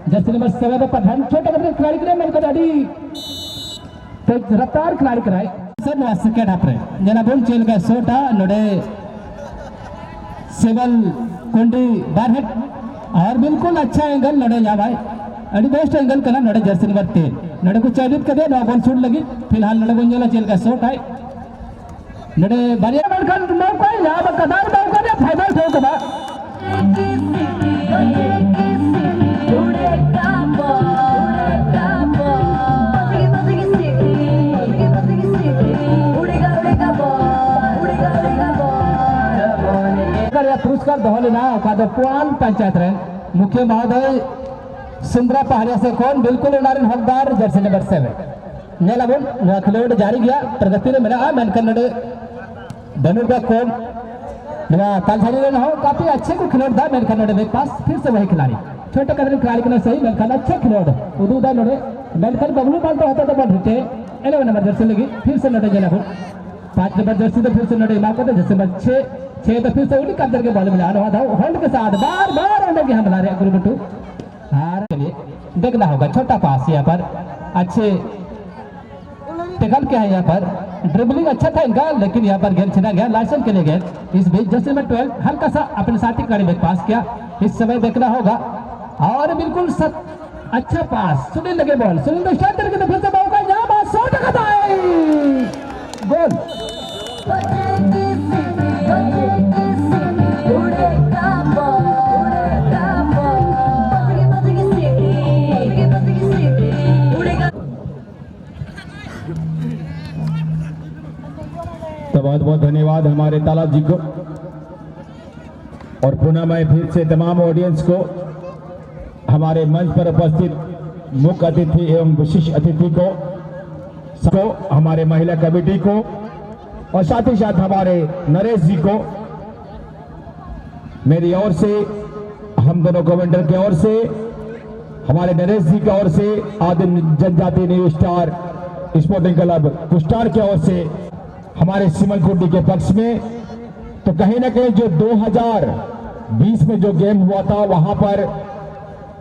जर्सी नंबर 7 पर ध्यान छोटे खिलाड़ी के लिए मिलकर अड़ी रफ्तार खिलाड़ी कराए सर सेकंड हाफ रे जना बोल चेल का सोटा नोडे सेवल कुंडी बार हेड और बिल्कुल अच्छा एंगल नोडे जा भाई अड़ी बेस्ट एंगल करना नोडे जर्सी नंबर 3 नोडे को चैरिट कर दे नो बॉल शूट लगी फिलहाल नोडे गुंजला चेल का शॉट है नोडे बढ़िया बड़कन मौका है यहां पर कदार मौका दे फायदा ठोक बा पुरस्कार दहले ना का पुआन पंचायत रे मुख्य महोदय सुंदरा पहाड़िया से कौन बिल्कुल उनारिन हकदार जर्सी नंबर 7 नेला बोल ना खिलाड़ी जारी गया प्रगति ने मेरा मैन कन्नड़ धनुर का कौन मेरा तालझारी ने हो काफी अच्छे को खिलाड़ी था मैन कन्नड़ के पास फिर से वही खिलाड़ी छोटे कदर खिलाड़ी के सही मैन कन्नड़ अच्छा खिलाड़ी उदूदा नोड़े मैन कन्नड़ बबलू बाल तो होता तो बॉल हिटे 11 नंबर जर्सी लगी फिर से नोड़े जना बोल 5 नंबर जर्सी तो फिर से नोड़े मार करते जैसे नंबर 6 तो फिर से उड़ी कब्जर के बॉल मिला रहा था होल्ड के साथ बार बार अंदर के हम बना रहे गुरु बट्टू हार के लिए देखना होगा छोटा पास यहाँ पर अच्छे टेकल क्या है यहाँ पर ड्रिबलिंग अच्छा था इनका लेकिन यहाँ पर गेंद छिना गया लाइसेंस के लिए गेंद इस बीच जर्सी नंबर 12 हल्का सा अपने साथी खिलाड़ी में पास किया इस समय देखना होगा और बिल्कुल अच्छा पास सुनील लगे बॉल सुनील तो स्टार्ट करके फिर से मौका यहाँ बात 100% गोल तो बहुत बहुत धन्यवाद हमारे तालाब जी को और पुनः मैं फिर से तमाम ऑडियंस को हमारे मंच पर उपस्थित मुख्य अतिथि एवं विशिष्ट अतिथि को हमारे महिला कमेटी को और साथ ही साथ हमारे नरेश जी को मेरी ओर से हम दोनों कमेंटर की ओर से हमारे नरेश जी की ओर से आदिम जनजाति न्यू स्टार स्पोर्टिंग क्लब कुष्टार की ओर से हमारे सिमल कुंडी के पक्ष में तो कहीं ना कहीं जो 2020 में जो गेम हुआ था वहां पर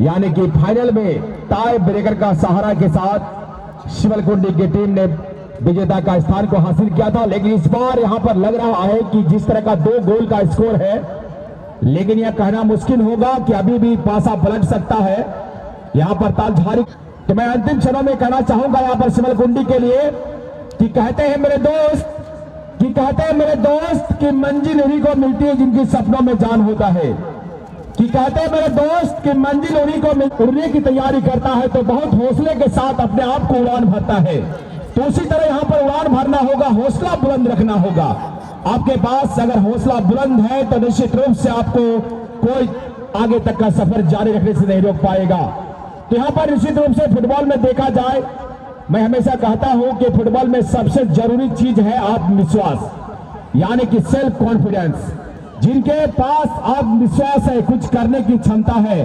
यानी कि फाइनल में टाई ब्रेकर का सहारा के साथ सिमल कुंडी की टीम ने विजेता का स्थान को हासिल किया था लेकिन इस बार यहां पर लग रहा है कि जिस तरह का 2 गोल का स्कोर है लेकिन यह कहना मुश्किल होगा कि अभी भी पासा पलट सकता है यहां पर तालझारी तो मैं अंतिम क्षणों में कहना चाहूंगा यहां पर सिमल कुंडी के लिए कि कहते हैं मेरे दोस्त कि मंजिल उन्हीं को मिलती है जिनकी सपनों में जान होता है कि कहते हैं मेरे दोस्त कि मंजिल उन्हीं को उड़ने की तैयारी करता है तो बहुत हौसले के साथ अपने आप को उड़ान भरता है तो उसी तरह यहां पर उड़ान भरना होगा हौसला बुलंद रखना होगा आपके पास अगर हौसला बुलंद है तो निश्चित रूप से आपको कोई आगे तक का सफर जारी रखने से नहीं रोक पाएगा तो यहां पर निश्चित रूप से फुटबॉल में देखा जाए मैं हमेशा कहता हूं कि फुटबॉल में सबसे जरूरी चीज है आत्मविश्वास यानी कि सेल्फ कॉन्फिडेंस जिनके पास आत्मविश्वास है कुछ करने की क्षमता है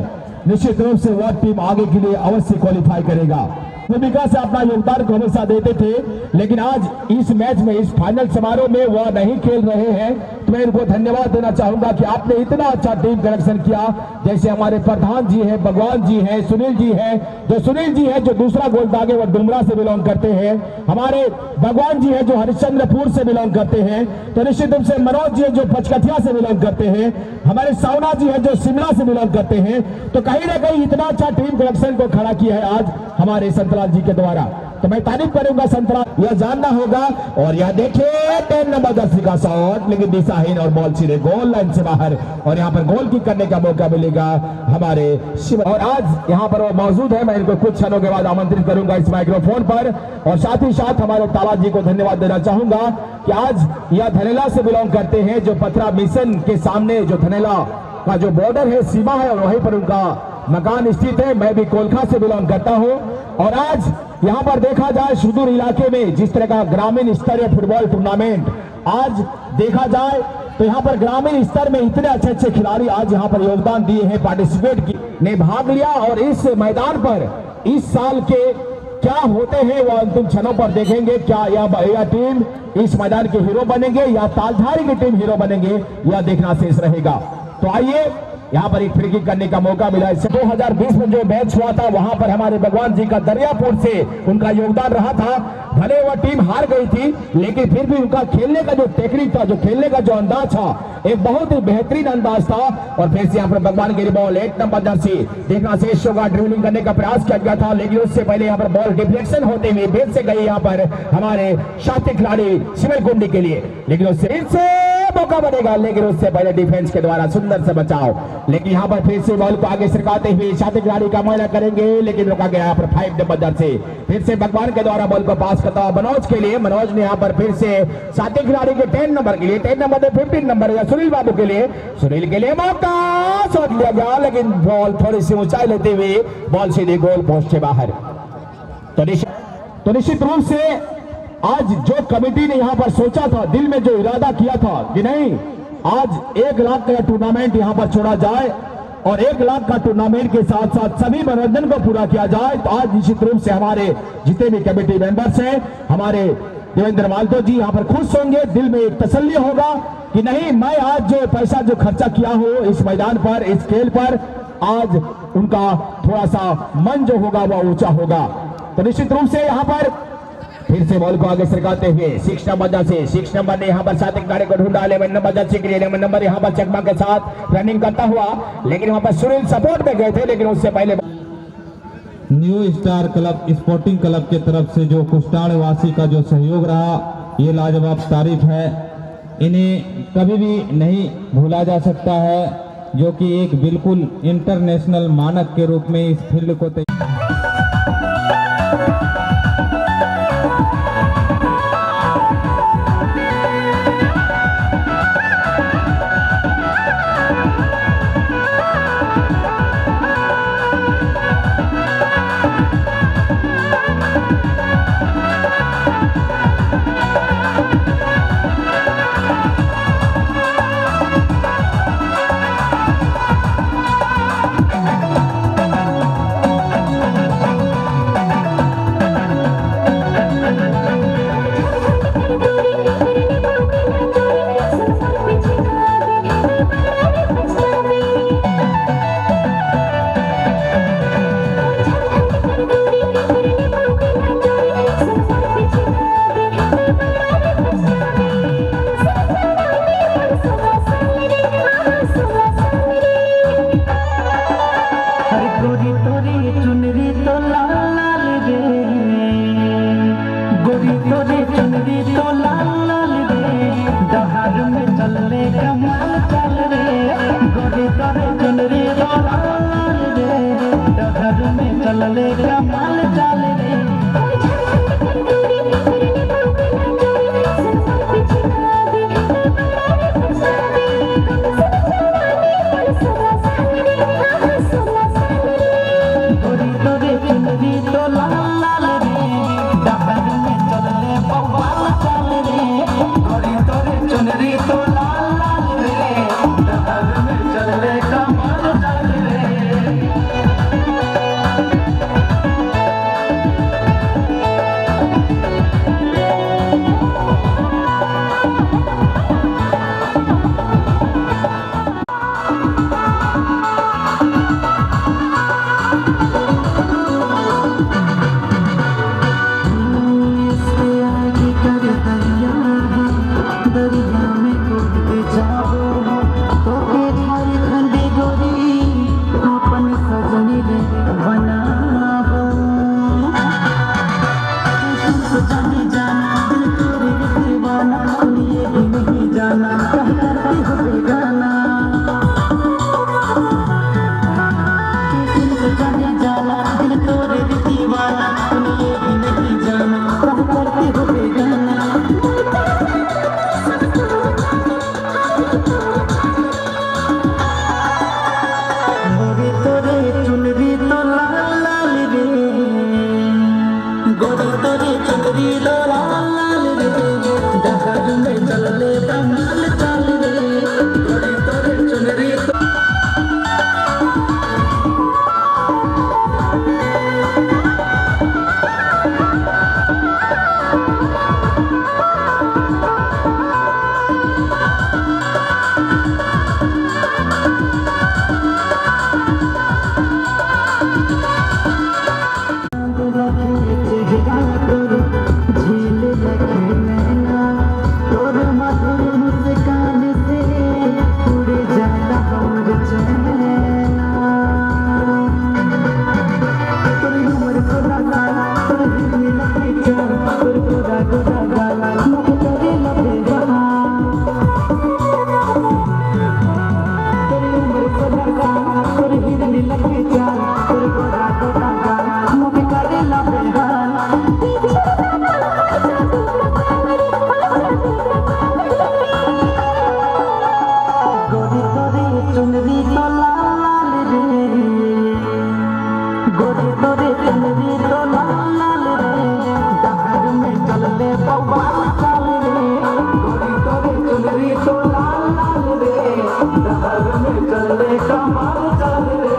निश्चित रूप से वह टीम आगे के लिए अवश्य क्वालिफाई करेगा भूमिका से अपना योगदान को हमेशा देते थे लेकिन आज इस मैच में इस फाइनल समारोह में वह नहीं खेल रहे हैं तो मैं इनको धन्यवाद देना चाहूंगा कि आपने इतना अच्छा टीम कलेक्शन किया जैसे हमारे प्रधान जी हैं भगवान जी हैं सुनील जी हैं जो दूसरा गोलदागे वो डुमरा से बिलोंग करते हैं हमारे भगवान जी हैं जो हरिश्चंद्रपुर से बिलोंग करते हैं तो निश्चित रूप से मनोज जी जो पचकठिया से बिलोंग करते हैं हमारे सावना जी हैं जो शिमला से बिलोंग करते हैं तो कहीं ना कहीं इतना अच्छा टीम कलेक्शन को खड़ा किया है आज हमारे संतलाल जी के द्वारा तो मैं तारीफ करूंगा संतलाल यह जानना होगा और यह देखिए 10 नंबर जर्सी का शॉट लेकिन दिशाहीन और बॉल सीधे गोल लाइन से बाहर और यहां पर गोल किक करने का मौका मिलेगा हमारे शिव और आज यहां पर वो मौजूद है मैं इनको कुछ क्षणों के बाद आमंत्रित करूंगा इस माइक्रोफोन पर और साथ ही साथ हमारे तालाब जी को धन्यवाद देना चाहूंगा कि आज यह धनेला से बिलोंग करते हैं जो पथरा मिशन के सामने जो धनेला का जो बॉर्डर है सीमा है और वहीं पर उनका मकान स्थित है मैं भी कोलखा से बिलोंग करता हूं और आज यहां पर देखा जाए सुदूर इलाके में जिस तरह का ग्रामीण स्तरीय फुटबॉल टूर्नामेंट आज देखा जाए तो यहां पर ग्रामीण स्तर में इतने अच्छे अच्छे खिलाड़ी आज यहां पर योगदान दिए हैं पार्टिसिपेट ने भाग लिया और इस मैदान पर इस साल के क्या होते हैं वो अंतिम क्षणों पर देखेंगे। क्या यह टीम इस मैदान के हीरो बनेंगे या तालधारी की टीम हीरो बनेंगे, यह देखना शेष रहेगा। तो आइए, यहाँ पर एक फ्री किक करने का मौका मिला। इससे 2020 में जो मैच हुआ था वहां पर हमारे भगवान जी का दरियापुर से उनका योगदान रहा था। भले वह टीम हार गई थी, लेकिन फिर भी उनका खेलने का जो टेक्निक था, जो खेलने का जो अंदाज था, एक बहुत ही बेहतरीन अंदाज था। और फिर से यहाँ पर भगवान की बॉल 1 नंबर जर्सी देखना शेष होगा। ड्रिबलिंग करने का प्रयास किया गया था, लेकिन उससे पहले यहाँ पर बॉल डिफ्लेक्शन होते हुए बेट से गई यहाँ पर हमारे साथी खिलाड़ी सिमल कुंडी के लिए, लेकिन उससे मौका बनेगा, लेकिन उससे पहले डिफेंस के द्वारा सुंदर से बचाव। लेकिन यहाँ पर फिर से बॉल को आगे सरकाते हुए साथी खिलाड़ी का मुआयना करेंगे, लेकिन रोका गया यहाँ पर 5 नंबर जर्सी। फिर से भगवान के द्वारा बॉल को पास करता हुआ मनोज के लिए। मनोज ने यहाँ पर फिर से साथी खिलाड़ी के 10 नंबर के लिए, 10 नंबर 15 नंबर या सुनील बाबू के लिए, सुनील के लिए मौका शॉट लिया गया, लेकिन बॉल थोड़ी सी ऊंचाई लेते हुए बॉल सीधे गोल पोस्ट से बाहर। तो निश्चित रूप से आज जो कमेटी ने यहाँ पर सोचा था, दिल में जो इरादा किया था कि नहीं, आज 1 लाख का टूर्नामेंट यहाँ पर छोड़ा जाए और 1 लाख का टूर्नामेंट के साथ साथ सभी मनोरंजन को पूरा किया जाए, तो आज निश्चित रूप से हमारे जितने भी कमेटी मेंबर्स हैं, हमारे देवेंद्र मालतो जी यहाँ पर खुश होंगे, दिल में एक तसल्ली होगा कि नहीं, मैं आज जो पैसा जो खर्चा किया हो इस मैदान पर, इस खेल पर, आज उनका थोड़ा सा मन जो होगा वह ऊंचा होगा। तो निश्चित रूप से यहाँ पर फिर से बॉल को आगे सरकाते हुए 6 नंबर से 6 नंबर ने यहाँ पर साथ गाड़ी को ढूंढा। 11 नंबर जर्सी के लिए 11 नंबर यहाँ पर चकमा के साथ रनिंग करता हुआ, लेकिन वहां पर सुनील सपोर्ट में गए थे, लेकिन उससे पहले new star club sporting club की तरफ से जो कुष्टाड़ वासी का जो सहयोग रहा, ये लाजवाब तारीफ है। इन्हें कभी भी नहीं भूला जा सकता है, जो कि एक बिल्कुल इंटरनेशनल मानक के रूप में इस फील्ड को गोरी तोरे चुनरी तो लाल लाल रे डहर में चल ले बउआ चल रे गोरी तोरे चुनरी तो लाल लाल रे डहर में चल ले कमर चल रे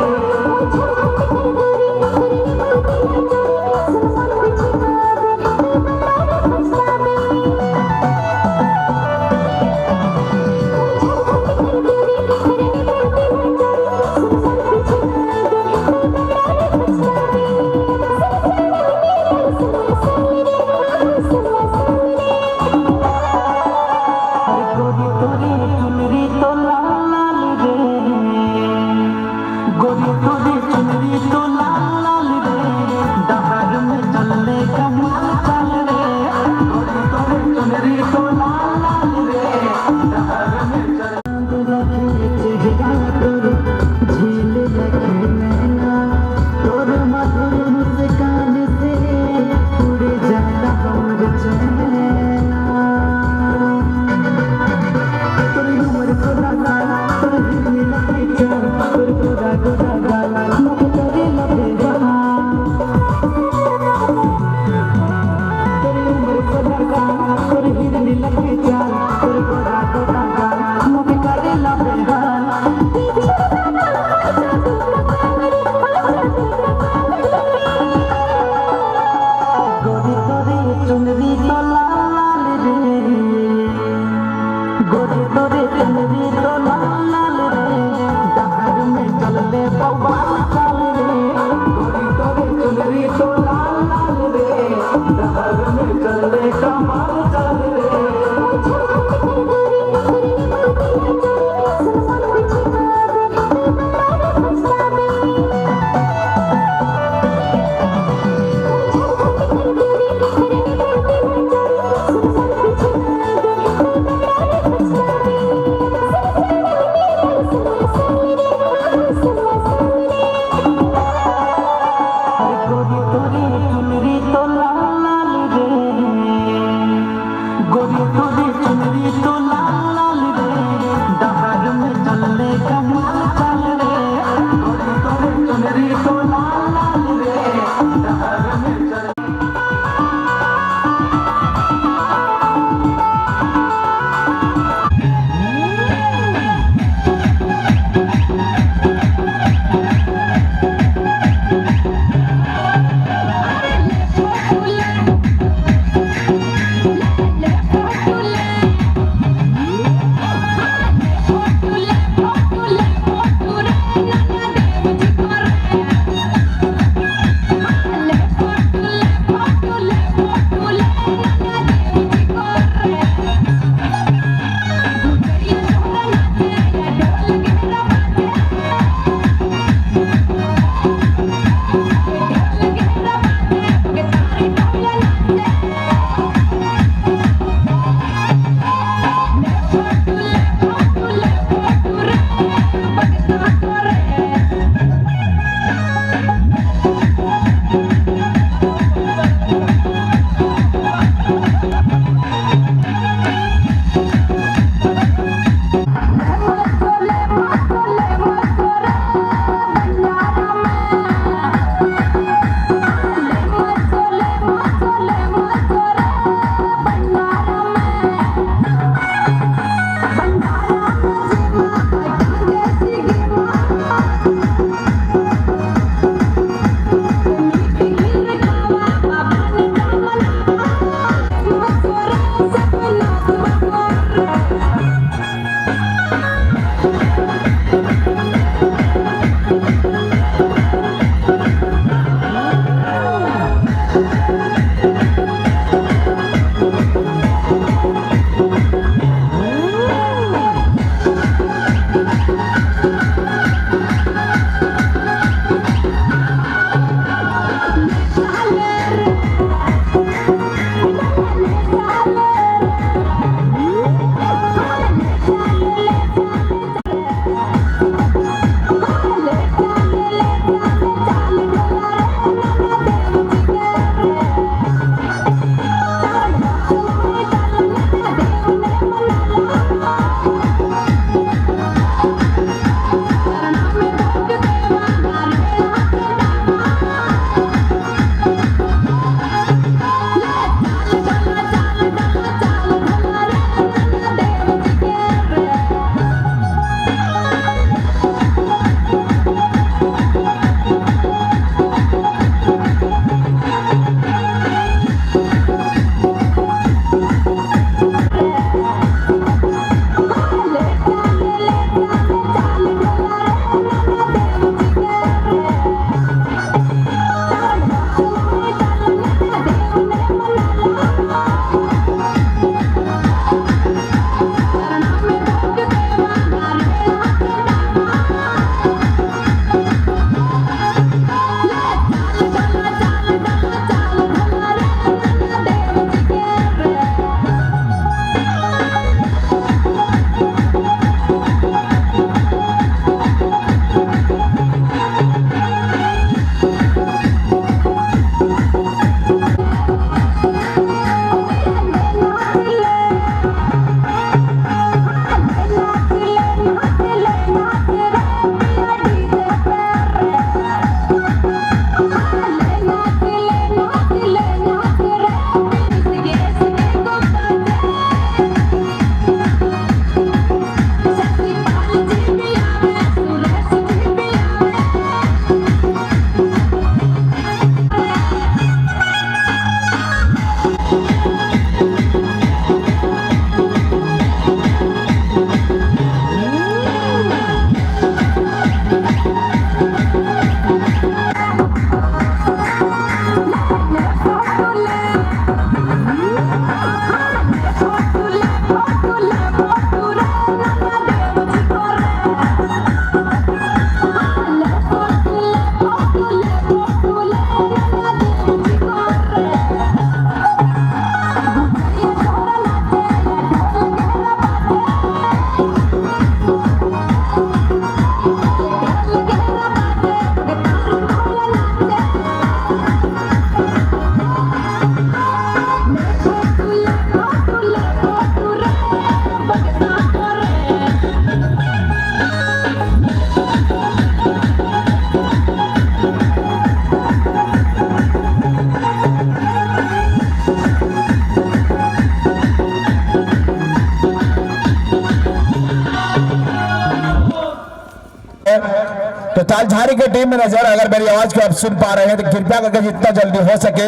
के टीम मैनेजर अगर मेरी आवाज को आप सुन पा रहे हैं तो कृपया करके जितना जल्दी हो सके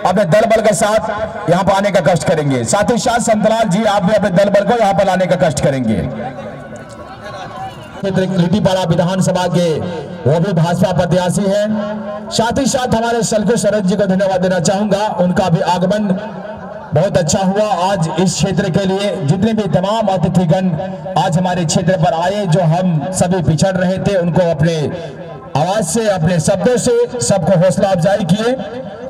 अपने दल बल के साथ यहाँ पर आने का कष्ट करेंगे। साथ ही साथ संतलाल जी आप भी अपने दल बल को यहाँ पर लाने का कष्ट करेंगे। लिटीपाड़ा विधानसभा के वो भी भाजपा प्रत्याशी हैं। साथ ही साथ हमारे सल्खू शरद जी को धन्यवाद देना चाहूंगा, उनका भी आगमन बहुत अच्छा हुआ। आज इस क्षेत्र के लिए जितने भी तमाम अतिथिगण आज हमारे क्षेत्र पर आए, जो हम सभी पिछड़ रहे थे, उनको अपने आवाज से अपने शब्दों से सबको हौसला अफजाई किए।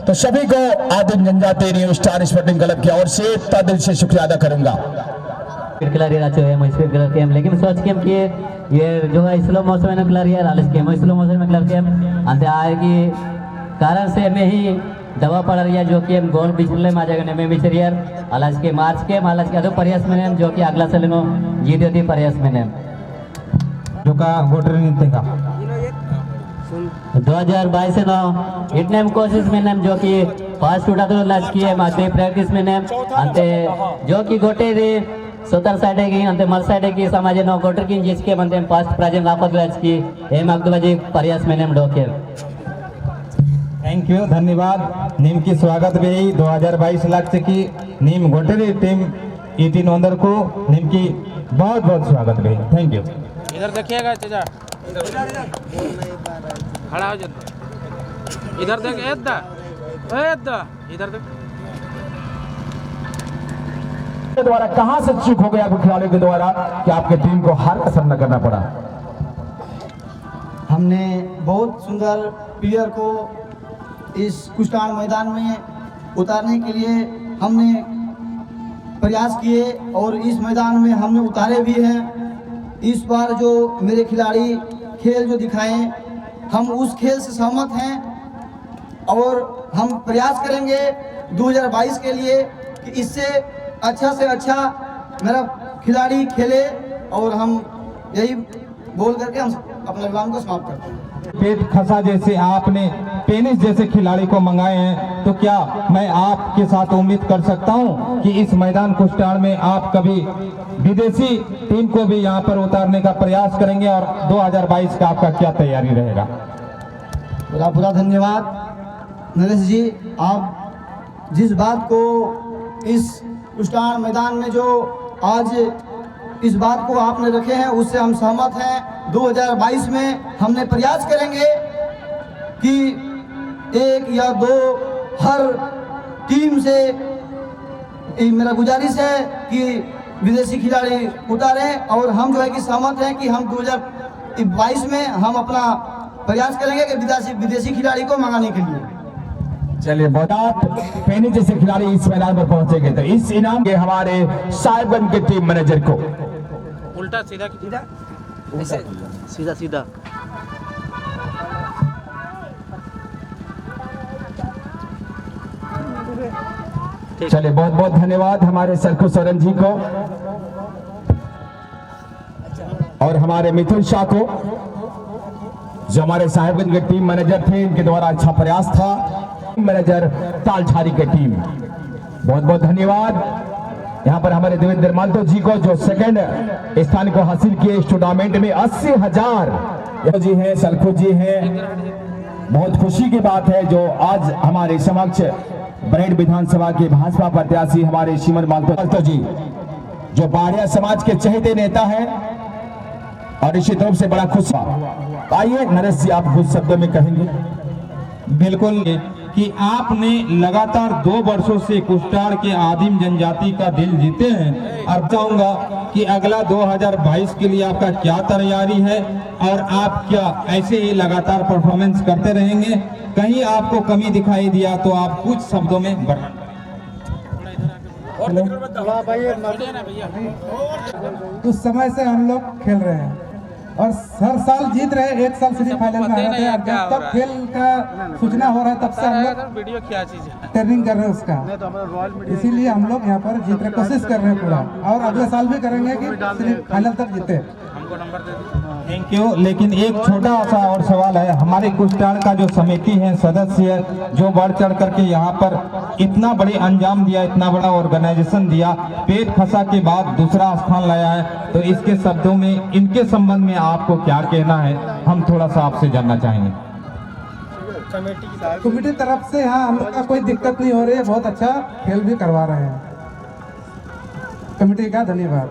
तो सभी को आदिम जनजाति न्यू स्टार स्पोर्टिंग क्लब की ओर से तहे दिल से शुक्रिया अदा करूंगा। लेकिन सोच के कि ये जो है स्लो मोशन में क्लियर है आलस के स्लो मोशन में क्लियर के अंत आए की कारण से में ही दवा पड़ रही है जो कि हम गोल बिछले मा जगह में बिछरियर आलस के मार्च के मालस के प्रयास में जो कि अगला साल जीत होती प्रयास में जो का वोटर नीति का 2022 से नो इतने कोशिश में नेम जो कि फर्स्ट उठा तो लास्ट किए मास्टर प्रैक्टिस में नेम अंते जो कि गोटे रे सोतर साइड की अंते मल साइड की समाज नो गोटर की जिसके बनते फर्स्ट प्राइज आपत लास्ट की एम अक्टूबर प्रयास में नेम डोके। थैंक यू, धन्यवाद। नीम की स्वागत भी 2022 लाख से की नीम गोटेरी टीम 18 अंदर को नीम की बहुत बहुत स्वागत भी। Thank you. इधर देखिएगा चाचा, खड़ा हो जाता, इधर देख, इधर देख। के द्वारा कहां से चूक हो गया खिलाड़ियों के द्वारा कि आपके टीम को हार का सामना करना पड़ा? हमने बहुत सुंदर प्लेयर को इस कुष्टाण मैदान में उतारने के लिए हमने प्रयास किए और इस मैदान में हमने उतारे भी हैं। इस बार जो मेरे खिलाड़ी खेल जो दिखाएं, हम उस खेल से सहमत हैं और हम प्रयास करेंगे 2022 के लिए कि इससे अच्छा से अच्छा मेरा खिलाड़ी खेले और हम यही बोल करके हम अपने विराम को समाप्त करते हैं। पेट खसा जैसे आपने टेनिस जैसे खिलाड़ी को मंगाए हैं, तो क्या मैं आपके साथ उम्मीद कर सकता हूं कि इस मैदान कुष्टाण में आप कभी विदेशी टीम को भी यहां पर उतारने का प्रयास करेंगे और 2022 का आपका क्या तैयारी रहेगा? पूरा धन्यवाद नरेश जी। आप जिस बात को इस कुष्टाण मैदान में जो आज इस बात को आपने रखे हैं उससे हम सहमत हैं। 2022 में हमने प्रयास करेंगे कि 1 या 2 हर टीम से मेरा गुजारिश है कि विदेशी खिलाड़ी उतारें और हम जो है कि सहमत हैं कि हम 2022 में हम अपना प्रयास करेंगे कि विदेशी खिलाड़ी को मंगाने के लिए। चलिए, बहुत पेनी जैसे खिलाड़ी इस मैदान पर पहुंचेंगे तो इस इनाम के हमारे साहिबगंज के टीम मैनेजर को उल्टा सीधा सीधा सीधा चलिए, बहुत बहुत धन्यवाद हमारे सल्खू सरन जी को और हमारे मिथुन शाह को जो हमारे साहिबगंज के टीम मैनेजर थे, इनके द्वारा अच्छा प्रयास था। मैनेजर तालझारी के टीम, बहुत बहुत धन्यवाद। यहाँ पर हमारे देवेंद्र मालतो जी को जो सेकंड स्थान को हासिल किए इस टूर्नामेंट में 80,000 जी हैं, सल्खू जी हैं। बहुत खुशी की बात है जो आज हमारे समक्ष बरेड विधानसभा के भाजपा प्रत्याशी हमारे श्रीमन मालतो जी जो बाड़िया समाज के चहेते नेता हैं और निश्चित रूप से बड़ा खुश। आइए नरेश जी, आप कुछ शब्दों में कहेंगे। बिल्कुल कि आपने लगातार 2 वर्षों से कुष्टाण के आदिम जनजाति का दिल जीते हैं और चाहूंगा कि अगला 2022 के लिए आपका क्या तैयारी है और आप क्या ऐसे ही लगातार परफॉर्मेंस करते रहेंगे? कहीं आपको कमी दिखाई दिया तो आप कुछ शब्दों में बता। उस समय से हम लोग खेल रहे हैं और हर साल जीत रहे, एक साल सेमीफाइनल में आ रहे थे। जब तक खेल का सूचना हो रहा है तब से हम लोग वीडियो क्या चीज है ट्रेनिंग कर रहे हैं उसका, इसीलिए हम लोग यहाँ पर जीत रहे, कोशिश कर रहे हैं पूरा और अगले साल भी करेंगे कि सेमीफाइनल तक जीते। हमको नंबर दे दो। Thank you. लेकिन एक छोटा सा और सवाल है, हमारे कुष्टाण का जो समिति है सदस्य जो बढ़ चढ़ करके यहाँ पर इतना बड़े अंजाम दिया, इतना बड़ा ऑर्गेनाइजेशन दिया, पेट खसा के बाद दूसरा स्थान लाया है, तो इसके शब्दों में इनके संबंध में आपको क्या कहना है? हम थोड़ा सा आपसे जानना चाहेंगे। कमेटी तरफ से हाँ हम लोग का कोई दिक्कत नहीं हो रही है, बहुत अच्छा खेल भी करवा रहे हैं। कमेटी का धन्यवाद।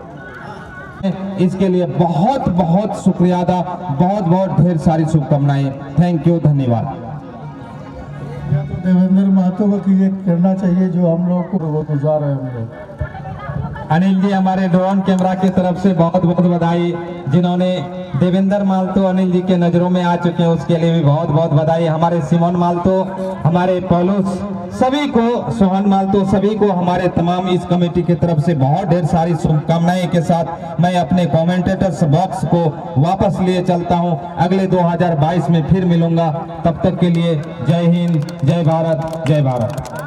इसके लिए बहुत बहुत शुक्रिया अदा, बहुत बहुत ढेर सारी शुभकामनाएं। थैंक यू, धन्यवाद। देवेंद्र महतो को ये करना चाहिए जो हम लोग को गुजार रहे हैं हम लोग। अनिल जी हमारे ड्रोन कैमरा की तरफ से बहुत बहुत बधाई, जिन्होंने देवेंद्र मालतो अनिल जी के नजरों में आ चुके हैं, उसके लिए भी बहुत बहुत बधाई। हमारे सिमोन मालतो, हमारे पौलुस, सभी को, सोहन मालतो, सभी को हमारे तमाम इस कमेटी की तरफ से बहुत ढेर सारी शुभकामनाएं के साथ मैं अपने कमेंटेटर्स बॉक्स को वापस लिए चलता हूं। अगले 2022 में फिर मिलूंगा, तब तक के लिए जय हिंद, जय भारत, जय भारत।